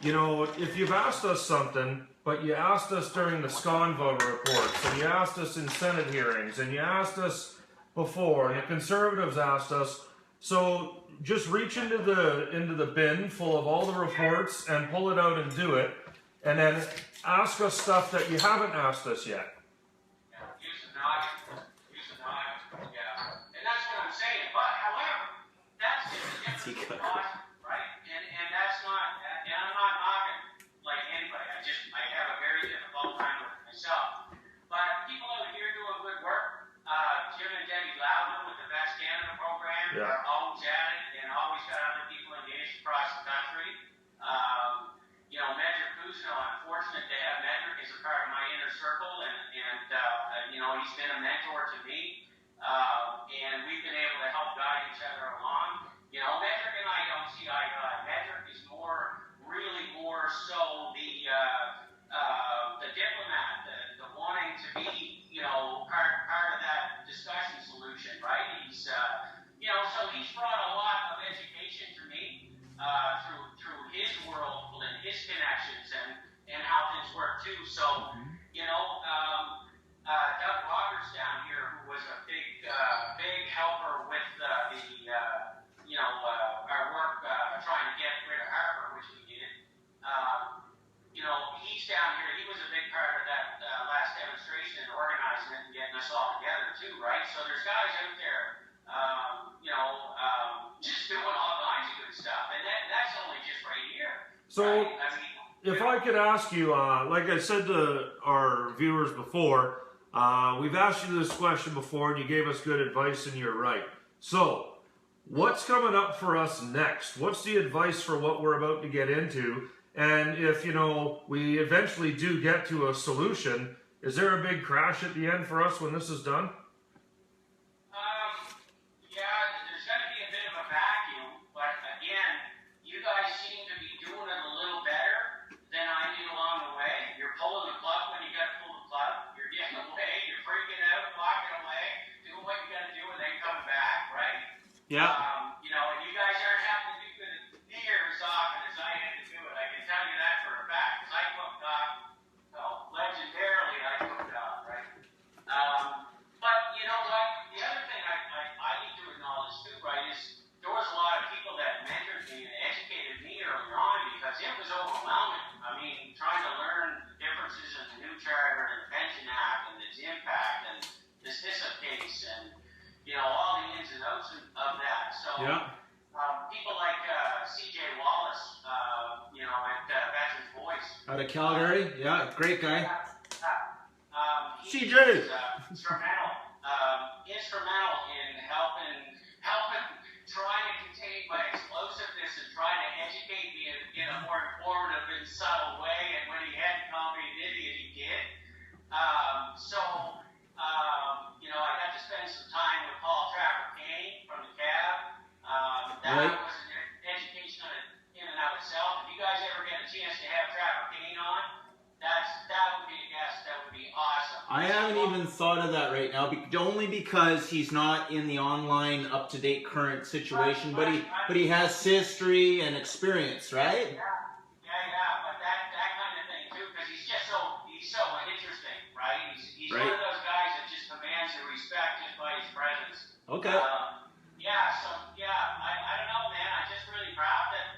S2: you know, if you've asked us something, but you asked us during the SCON voter reports, and you asked us in Senate hearings, and you asked us before, and the Conservatives asked us, so just reach into the bin full of all the reports and pull it out and do it, and then ask us stuff that you haven't asked us yet.
S4: Use the noggin. Yeah. And that's what I'm saying. But however, that's just a different logic, right? And that's not, and I'm not knocking like anybody. I have a very difficult time with it myself. But people out here doing good work. Jim and Debbie Loudon with the Vets Canada program are always at it and always got other people engaged across the country. You know, Medrick Kuzno, I'm fortunate to have Medrick as a part of my inner circle, and you know, he's been a mentor to me, and we've been able to help guide each other along. You know, Medrick and I don't see eye to eye. Medrick is really more so the diplomat, the wanting to be, you know, part of that discussion solution, right? He's, you know, so he's brought a lot of education to me through his world and his connections and how things work too. So, you know, Doug Roberts down here, who was a big helper with you know, our work trying to get rid of Harbour, which we did. You know, he's down here. He was a big part of that last demonstration and organizing it and getting us all together too, right? So there's guys out there, you know, just doing all kinds of good stuff, and that's only just right here.
S2: So,
S4: right? I mean,
S2: if I could ask you, like I said to our viewers before, we've asked you this question before, and you gave us good advice, and you're right. So, what's coming up for us next? What's the advice for what we're about to get into? And if, you know, we eventually do get to a solution, is there a big crash at the end for us when this is done?
S4: Yeah, there's going to be a bit of a vacuum, but again, you guys seem to be doing it a little better than I did along the way. You're pulling the plug when you got to pull the plug. You're getting away, you're freaking out, walking away, doing what you got to do, and then coming back, right?
S1: Yeah.
S4: You know, and you guys aren't having to do it near as often as I had to do it. I can tell you that for a fact, because I cooked off, well, legendarily I cooked off, right? But you know what? The other thing I need to acknowledge too, right, is there was a lot of people that mentored me and educated me early on because it was overwhelming. I mean, trying to learn the differences in the new charter and the Pension Act and its impact and the CISA case and, you know, all the ins and outs of that. So people like CJ Wallace, you know, at Veterans Voice.
S1: Out of Calgary? Yeah, great guy.
S4: CJ
S1: CJ!
S4: is instrumental in helping try to contain my explosiveness and try to educate me in a more informative and subtle way. And when he had to call me an idiot, he did. You know, I got to spend some time with Paul Trapper Kane from the CAB. That was an education in and of itself. If you guys ever get a chance to have Trapper Kane on, that would be a guest. That would be awesome.
S1: I haven't even thought of that right now, only because he's not in the online, up-to-date current situation, but he has history and experience, right?
S4: Yeah, but that kind of thing too, because he's so interesting, right? He's one of those guys that just commands your respect just by his presence.
S1: Okay.
S4: I don't know, man. I'm just really proud that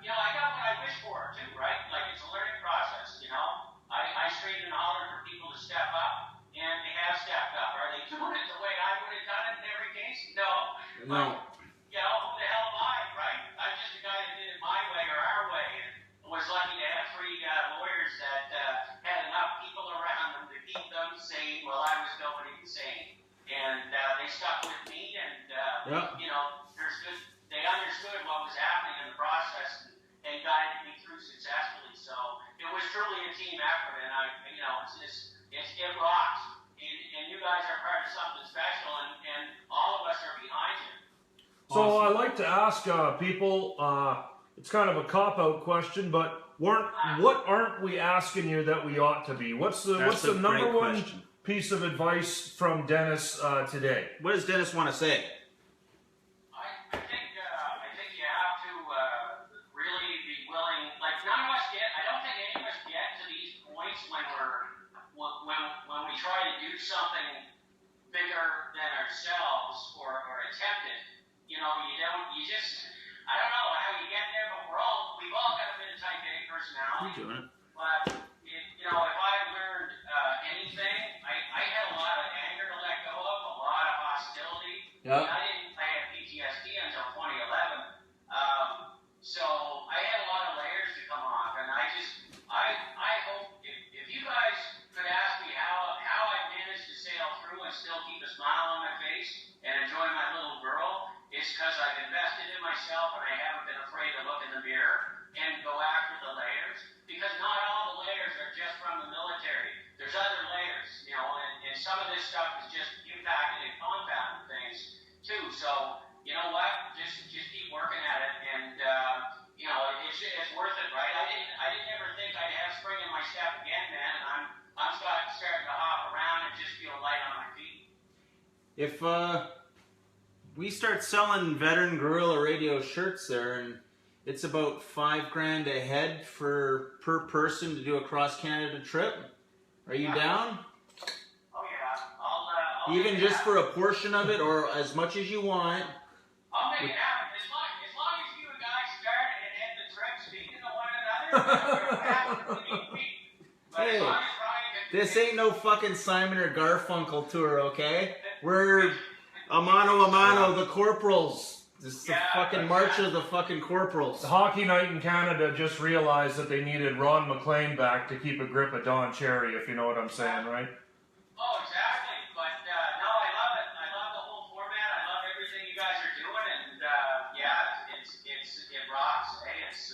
S4: you know, I got what I wish for too, right? Like, it's a learning process, you know. I screamed and hollered for people to step up, and they have stepped up. Are they doing it the way I would have done it in every case? No.
S1: No.
S4: You know, who the hell am I, right? I'm just a guy that did it my way or our way, and was lucky to have three lawyers that had enough people around them to keep them sane while I was going insane. And they stuck with me, and you know, they understood what was happening in the process and guided me through successfully. So it was truly a team effort, and you know, it's
S2: So I like to ask people, it's kind of a cop-out question, but what aren't we asking you that we ought to be? What's the number one piece of advice from Dennis today?
S1: What does Dennis want to say?
S4: I think you have to really be willing. Like none of us get. I don't think any of us get to these points when we try to do something bigger than ourselves or attempt it. You know, you just. I don't know how you get there, but we've all got a bit of type A personality.
S1: You're doing it.
S4: But if I learned anything, I had a lot of anger to let go of, a lot of hostility.
S1: Yep.
S4: I had PTSD until 2011. So I had a lot of layers to come off, and I hope if you guys could ask me how I managed to sail through and still keep a smile on my face and enjoy my little girl, it's because I've invested in myself and I haven't been afraid to look in the mirror and go after the layers. Because not all the layers are just from the military. There's other layers, you know, and some of this stuff is just impacted and compounded things too. So, you know what? Just keep working at it, and you know, it's worth it, right? I didn't ever think I'd have spring in my step again, man. And I'm starting to hop around and just feel light on my feet.
S1: If we start selling veteran guerrilla radio shirts there, and it's about $5,000 a head per person to do a cross Canada trip. Are you down?
S4: Oh yeah, I'll
S1: even just for a portion of it, or as much as you want.
S4: I'll make it happen. As long as you guys start and end the trip speaking to one another, we're happy to meet. But as long as Brian can
S1: This ain't no fucking Simon or Garfunkel tour, okay? We're a mano, the corporals. This is the fucking march of the fucking corporals.
S2: The Hockey Night in Canada just realized that they needed Ron McLean back to keep a grip of Don Cherry, if you know what I'm saying, right?
S4: Oh, exactly. But no, I love it. I love the whole format. I love everything you guys are doing, and it rocks.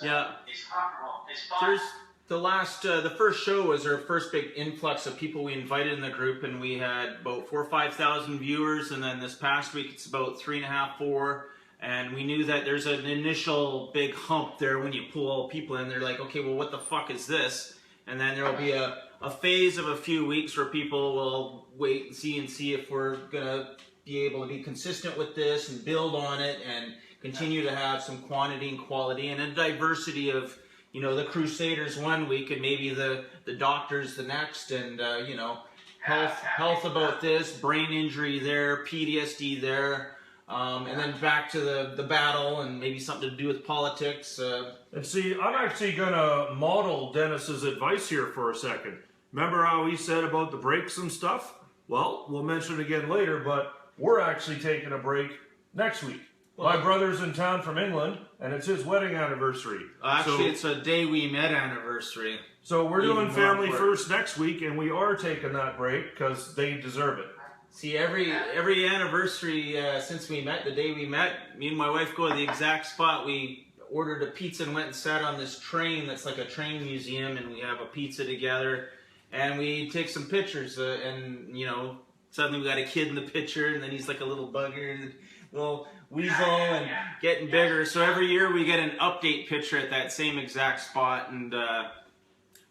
S4: Eh? It's comfortable. It's fun.
S1: The first show was our first big influx of people we invited in the group, and we had about 4,000 or 5,000 viewers, and then this past week it's about 3.5, 4. And we knew that there's an initial big hump there when you pull all people in. They're like, okay, well, what the fuck is this? And then there'll be a phase of a few weeks where people will wait and see if we're going to be able to be consistent with this and build on it and continue to have some quantity and quality and a diversity of, you know, the Crusaders one week and maybe the doctors the next, and, you know, health about this, brain injury there, PTSD there. And then back to the battle and maybe something to do with politics.
S2: And see, I'm actually going to model Dennis's advice here for a second. Remember how he said about the breaks and stuff? Well, we'll mention it again later, but we're actually taking a break next week. My brother's in town from England, and it's his wedding anniversary.
S1: Actually, it's a day we met anniversary.
S2: So we're doing Family First next week, and we are taking that break because they deserve it.
S1: See, every anniversary since we met, the day we met, me and my wife go to the exact spot. We ordered a pizza and went and sat on this train that's like a train museum, and we have a pizza together, and we take some pictures, and, you know, suddenly we got a kid in the picture, and then he's like a little bugger, and little weasel, and getting bigger. So every year we get an update picture at that same exact spot, and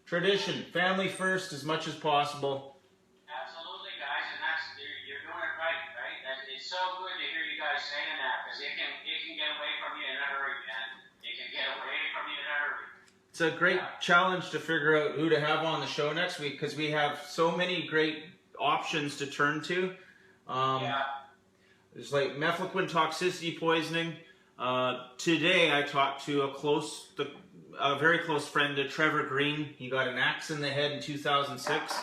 S1: tradition, family first as much as possible.
S4: So good to hear you guys saying that, because it can get away from you in a hurry, man. It can get away from you in a hurry.
S1: It's a great challenge to figure out who to have on the show next week, because we have so many great options to turn to. There's like mefloquine toxicity poisoning. Today I talked to a very close friend to Trevor Green. He got an axe in the head in 2006.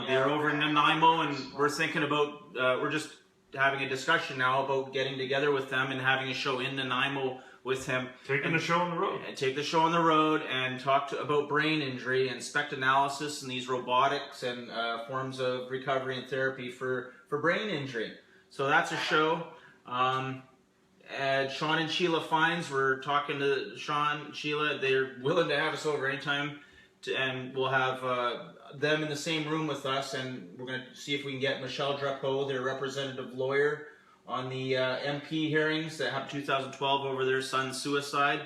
S1: They're over in Nanaimo, and we're thinking about, we're just having a discussion now about getting together with them and having a show in Nanaimo with him.
S2: Taking the show on the road.
S1: And take the show on the road and talk about brain injury and SPECT analysis and these robotics and forms of recovery and therapy for brain injury. So that's a show. Sean and Sheila Fines, we're talking to Sean, Sheila. They're willing to have us over anytime. And we'll have them in the same room with us, and we're going to see if we can get Michelle Drapeau, their representative lawyer, on the MP hearings that happened 2012 over their son's suicide.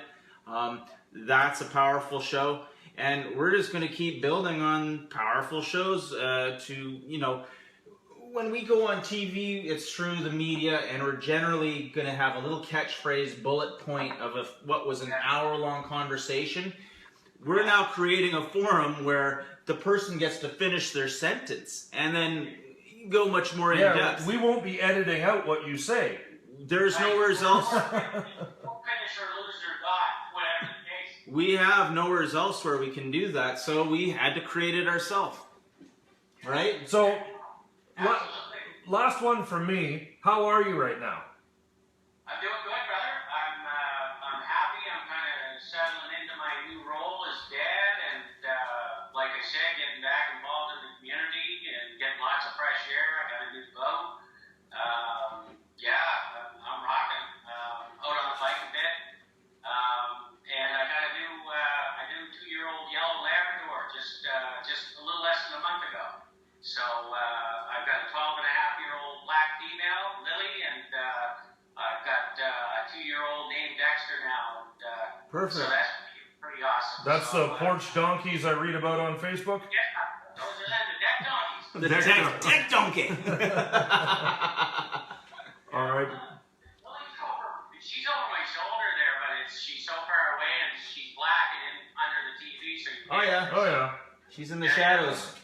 S1: That's a powerful show, and we're just going to keep building on powerful shows to, you know, when we go on TV, it's through the media, and we're generally going to have a little catchphrase bullet point of what was an hour-long conversation. We're now creating a forum where the person gets to finish their sentence and then go much more in depth.
S2: We won't be editing out what you say.
S1: There's nowhere else.
S4: Finish or lose your God, whatever the case.
S1: We have nowhere else where we can do that, so we had to create it ourselves. Right?
S2: So, last one from me. How are you right now?
S4: I'm doing good, brother. I'm happy. I'm kind of settling into my new role as dad, and like I said, getting back involved in the community and getting lots of fresh air. I got a new boat. I'm rocking. Out on the bike a bit, and I got a new 2-year-old yellow Labrador just a little less than a month ago. So I've got a 12-and-a-half-year-old black female, Lily, and I've got a 2-year-old named Dexter now. And,
S1: Perfect.
S4: So that's pretty awesome.
S2: That's the porch donkeys I read about on Facebook?
S4: Yeah, those are them, the deck donkeys.
S1: The deck donkey.
S2: All right.
S4: She's over my shoulder there, but she's so far away and she's black and under the TV, so you can't.
S2: Oh yeah.
S1: She's in the shadows.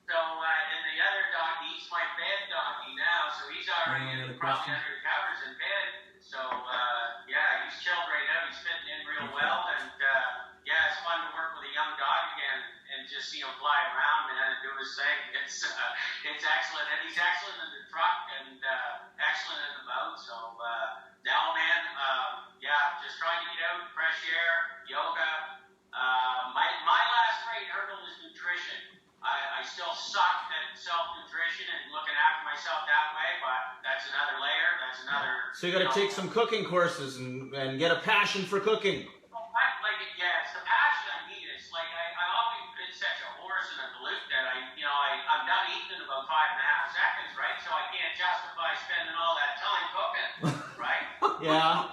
S4: So, and the other donkey, he's my bed donkey now, so he's already probably under the covers in bed. So, he's chilled right out. He's fitting in real well, and it's fun to work with a young dog again and just see him fly around, man, and do his thing. It's excellent, and he's excellent in the truck and excellent in the boat. So now, man, just trying to get out, fresh air, yoga. My last great hurdle is nutrition. I still suck at self-nutrition and looking after myself that way, but that's another layer. That's another.
S1: So you got to take some cooking courses and get a passion for cooking.
S4: It's the passion I need. It's like I've always been such a horse and a galoot that I'm done eating in about 5.5 seconds, right? So I can't justify spending all that time cooking, right?
S1: Yeah.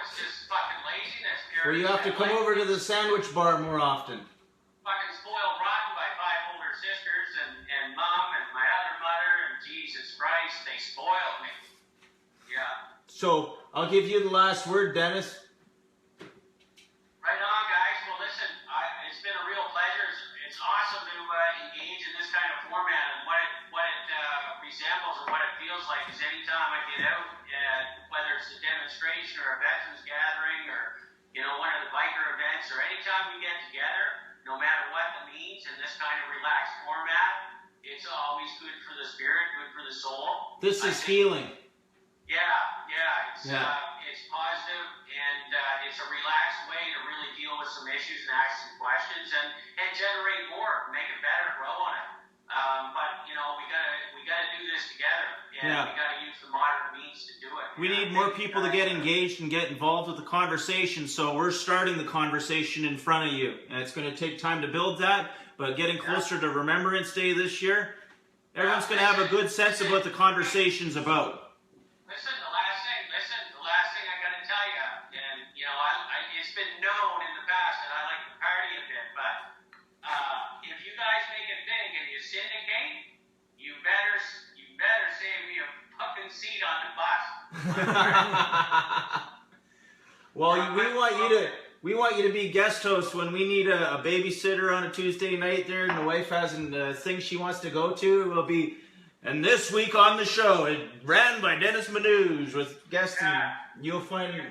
S4: It's just fucking laziness.
S1: Well, you have to come over to the sandwich bar more often.
S4: Fucking spoiled rotten by 5 older sisters and mom and my other mother, and Jesus Christ, they spoiled me. Yeah.
S1: So I'll give you the last word, Dennis.
S4: Right on, guys. Well, listen, it's been a real pleasure. It's awesome to engage in this kind of format, and what it resembles and what it feels like is anytime I get out, whether it's a demonstration or a veterans gathering or one of the biker events, or anytime we get together, no matter what the means in this kind of relaxed format, it's always good for the spirit, good for the soul.
S1: This is healing.
S4: It's positive, and it's a relaxed way to really deal with some issues and ask some questions and generate more, make it better, grow on it. But we gotta do this together, and we gotta use the modern means to do it.
S1: We need more people to get engaged and get involved with the conversation, so we're starting the conversation in front of you. And it's going to take time to build that, but getting closer to Remembrance Day this year, everyone's going to have a good sense of what the conversation's about.
S4: Listen, the last thing I got to tell you, and it's been known in the past that I like to party a bit, but if you guys make it big and you syndicate, you better save me a fucking seat on the bus.
S1: Well, we want you to be guest host when we need a babysitter on a Tuesday night there, and the wife has a thing she wants to go to. It will be, and this week on the show, it ran by Dennis Manuge with guests, and you'll find.
S4: Put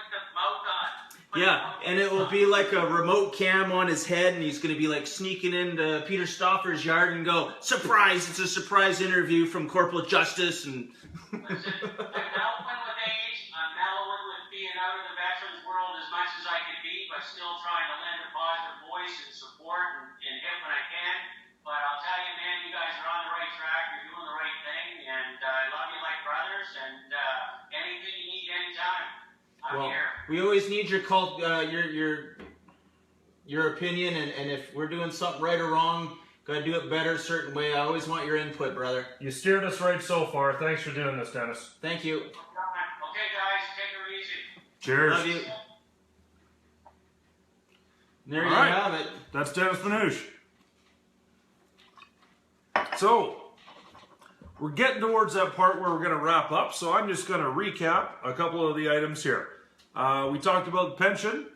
S4: the mouth on.
S1: Yeah, and it will be like a remote cam on his head, and he's going to be like sneaking into Peter Stauffer's yard and go, surprise, it's a surprise interview from Corporal Justice. And
S4: Listen, I'm mellowing with age, I'm mellowing with being out of the veterans world as much as I can be, but still trying to lend a positive voice and support and hit when I can. But I'll tell you, man, you guys are on the right track, you're doing the right thing, and I love you like brothers, and anything you need anytime, I'm here.
S1: We always need your opinion, and if we're doing something right or wrong, Gotta do it better a certain way. I always want your input, brother.
S2: You steered us right so far. Thanks for doing this, Dennis.
S1: Thank you.
S4: Okay, guys, take her easy.
S2: Cheers.
S1: Love you. There you
S2: All right.
S1: have it.
S2: That's Dennis Manuge. So, we're getting towards that part where we're going to wrap up, so I'm just going to recap a couple of the items here. We talked about pension.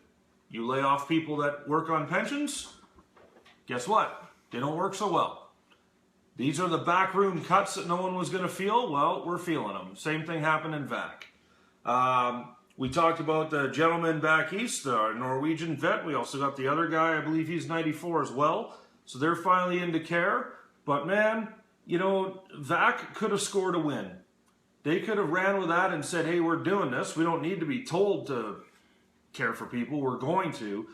S2: You lay off people that work on pensions. Guess what? They don't work so well. These are the backroom cuts that no one was going to feel. Well, we're feeling them. Same thing happened in VAC. We talked about the gentleman back east, the Norwegian vet. We also got the other guy, I believe he's 94 as well. So they're finally into care. But man, you know, VAC could have scored a win. They could have ran with that and said, hey, we're doing this. We don't need to be told to care for people. We're going to.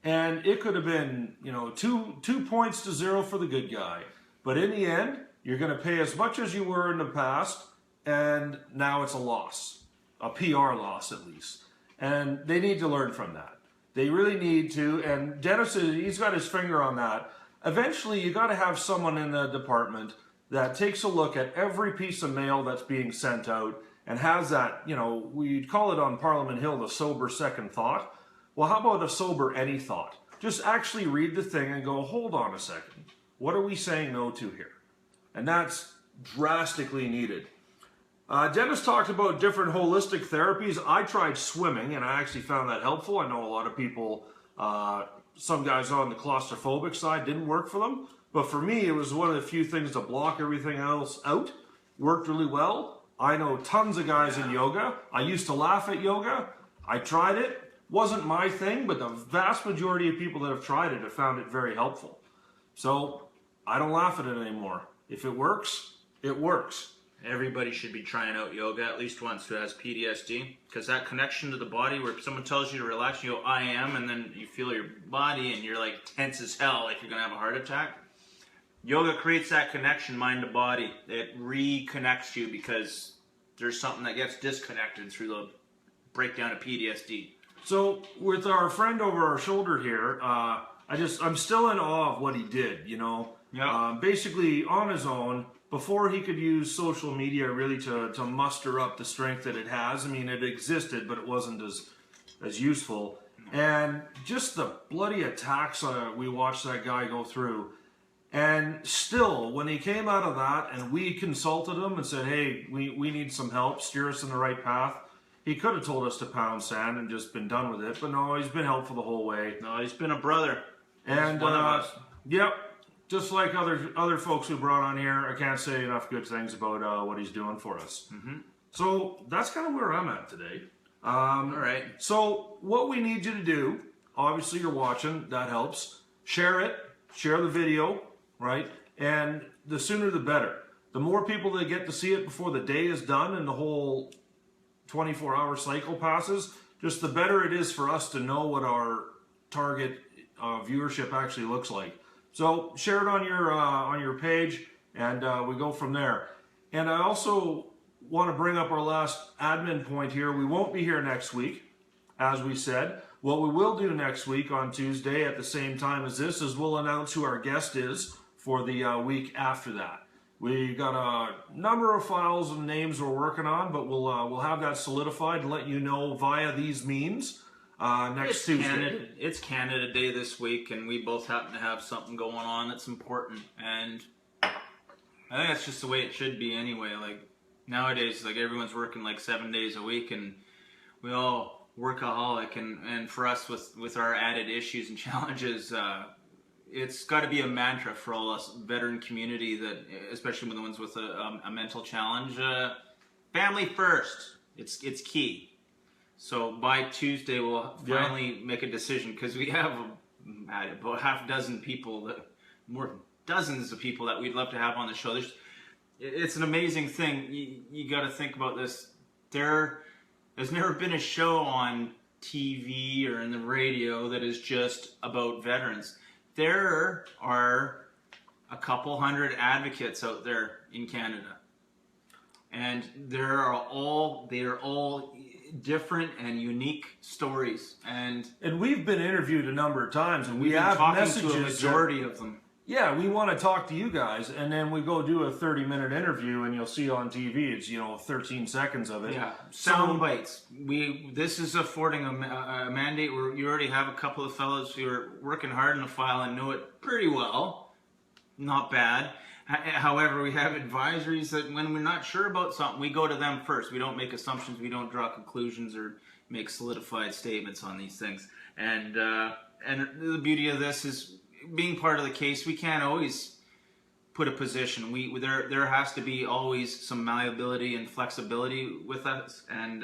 S2: And it could have been, you know, 2 points to 0 for the good guy. But in the end, you're going to pay as much as you were in the past, and now it's a loss. A PR loss, at least. And they need to learn from that. They really need to. And Dennis, he's got his finger on that. Eventually, you got to have someone in the department that takes a look at every piece of mail that's being sent out and has that, you know, we'd call it on Parliament Hill the sober second thought. Well, how about a sober any thought? Just actually read the thing and go, hold on a second. What are we saying no to here? And that's drastically needed. Dennis talked about different holistic therapies. I tried swimming, and I actually found that helpful. I know a lot of people, some guys on the claustrophobic side didn't work for them. But for me, it was one of the few things to block everything else out. Worked really well. I know tons of guys in yoga. I used to laugh at yoga. I tried it. Wasn't my thing, but the vast majority of people that have tried it have found it very helpful. So I don't laugh at it anymore. If it works, it works.
S1: Everybody should be trying out yoga at least once who has PTSD, because that connection to the body where someone tells you to relax, you go, I am, and then you feel your body and you're like tense as hell, like you're going to have a heart attack. Yoga creates that connection mind to body. It reconnects you because there's something that gets disconnected through the breakdown of PTSD.
S2: So with our friend over our shoulder here, I'm still in awe of what he did, you know.
S1: Yeah.
S2: Basically on his own, before he could use social media really to muster up the strength that it has. I mean, it existed, but it wasn't as useful. And just the bloody attacks we watched that guy go through. And still, when he came out of that and we consulted him and said, hey, we need some help, steer us in the right path, he could have told us to pound sand and just been done with it. But no, he's been helpful the whole way.
S1: No, he's been a brother.
S2: And,
S1: he's one of us.
S2: Yep, just like other folks we brought on here, I can't say enough good things about what he's doing for us. Mm-hmm. So that's kind of where I'm at today.
S1: All right.
S2: So what we need you to do, obviously you're watching, that helps. Share it, share the video, right? And the sooner the better. The more people that get to see it before the day is done and the whole 24-hour cycle passes, just the better it is for us to know what our target viewership actually looks like. So share it on your page, and we go from there. And I also want to bring up our last admin point here. We won't be here next week, as we said. What we will do next week on Tuesday at the same time as this is we'll announce who our guest is for the week after that. We got a number of files and names we're working on, but we'll have that solidified and let you know via these means next Tuesday.
S1: It's Canada Day this week, and we both happen to have something going on that's important. And I think that's just the way it should be anyway. Like nowadays, like everyone's working like 7 days a week, and we all workaholic. And for us, with our added issues and challenges, it's got to be a mantra for all us veteran community that, especially with the ones with a mental challenge, family first. It's key. So by Tuesday, we'll finally make a decision, because we have about half a dozen people, dozens of people that we'd love to have on the show. It's an amazing thing. You got to think about this. There has never been a show on TV or in the radio that is just about veterans. There are a couple hundred advocates out there in Canada, and they are all different and unique stories. And
S2: we've been interviewed a number of times, and we
S1: we've been
S2: have
S1: talking
S2: messages
S1: to a majority of them.
S2: yeah, we want to talk to you guys, and then we go do a 30-minute interview, and you'll see on TV, it's, 13 seconds of it.
S1: Yeah, sound bites. This is affording a mandate where you already have a couple of fellows who are working hard in the file and know it pretty well. Not bad. However, we have advisories that when we're not sure about something, we go to them first. We don't make assumptions, we don't draw conclusions or make solidified statements on these things. And the beauty of this is, being part of the case, we can't always put a position. There has to be always some malleability and flexibility with us, and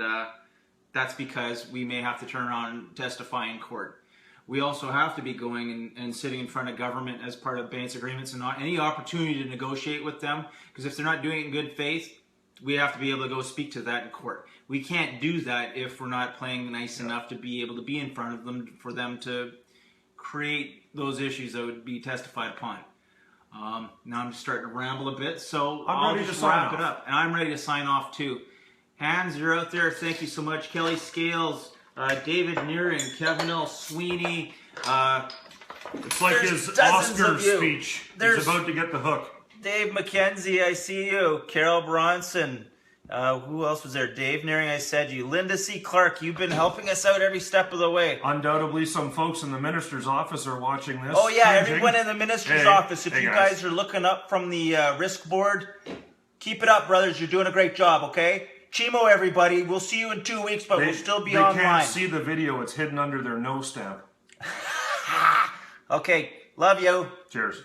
S1: that's because we may have to turn around and testify in court. We also have to be going and sitting in front of government as part of abeyance agreements and not any opportunity to negotiate with them, because if they're not doing it in good faith, we have to be able to go speak to that in court. We can't do that if we're not playing nice enough to be able to be in front of them for them to create those issues that would be testified upon. Now I'm just starting to ramble a bit, so I'll just wrap it up. And I'm ready to sign off too. Hans, you're out there. Thank you so much. Kelly Scales, David Nearing, Kevin L. Sweeney.
S2: It's like his Oscar speech. He's about to get the hook.
S5: Dave McKenzie, I see you. Carol Bronson. Who else was there? Dave Nearing, I said you. Linda C. Clark, you've been helping us out every step of the way.
S2: Undoubtedly, some folks in the minister's office are watching this.
S5: Oh, yeah, everyone in the minister's office. If you guys are looking up from the risk board, keep it up, brothers. You're doing a great job, okay? Chimo, everybody. We'll see you in 2 weeks, but we'll still be online.
S2: They can't see the video. It's hidden under their nose stamp.
S5: Okay, love you.
S2: Cheers.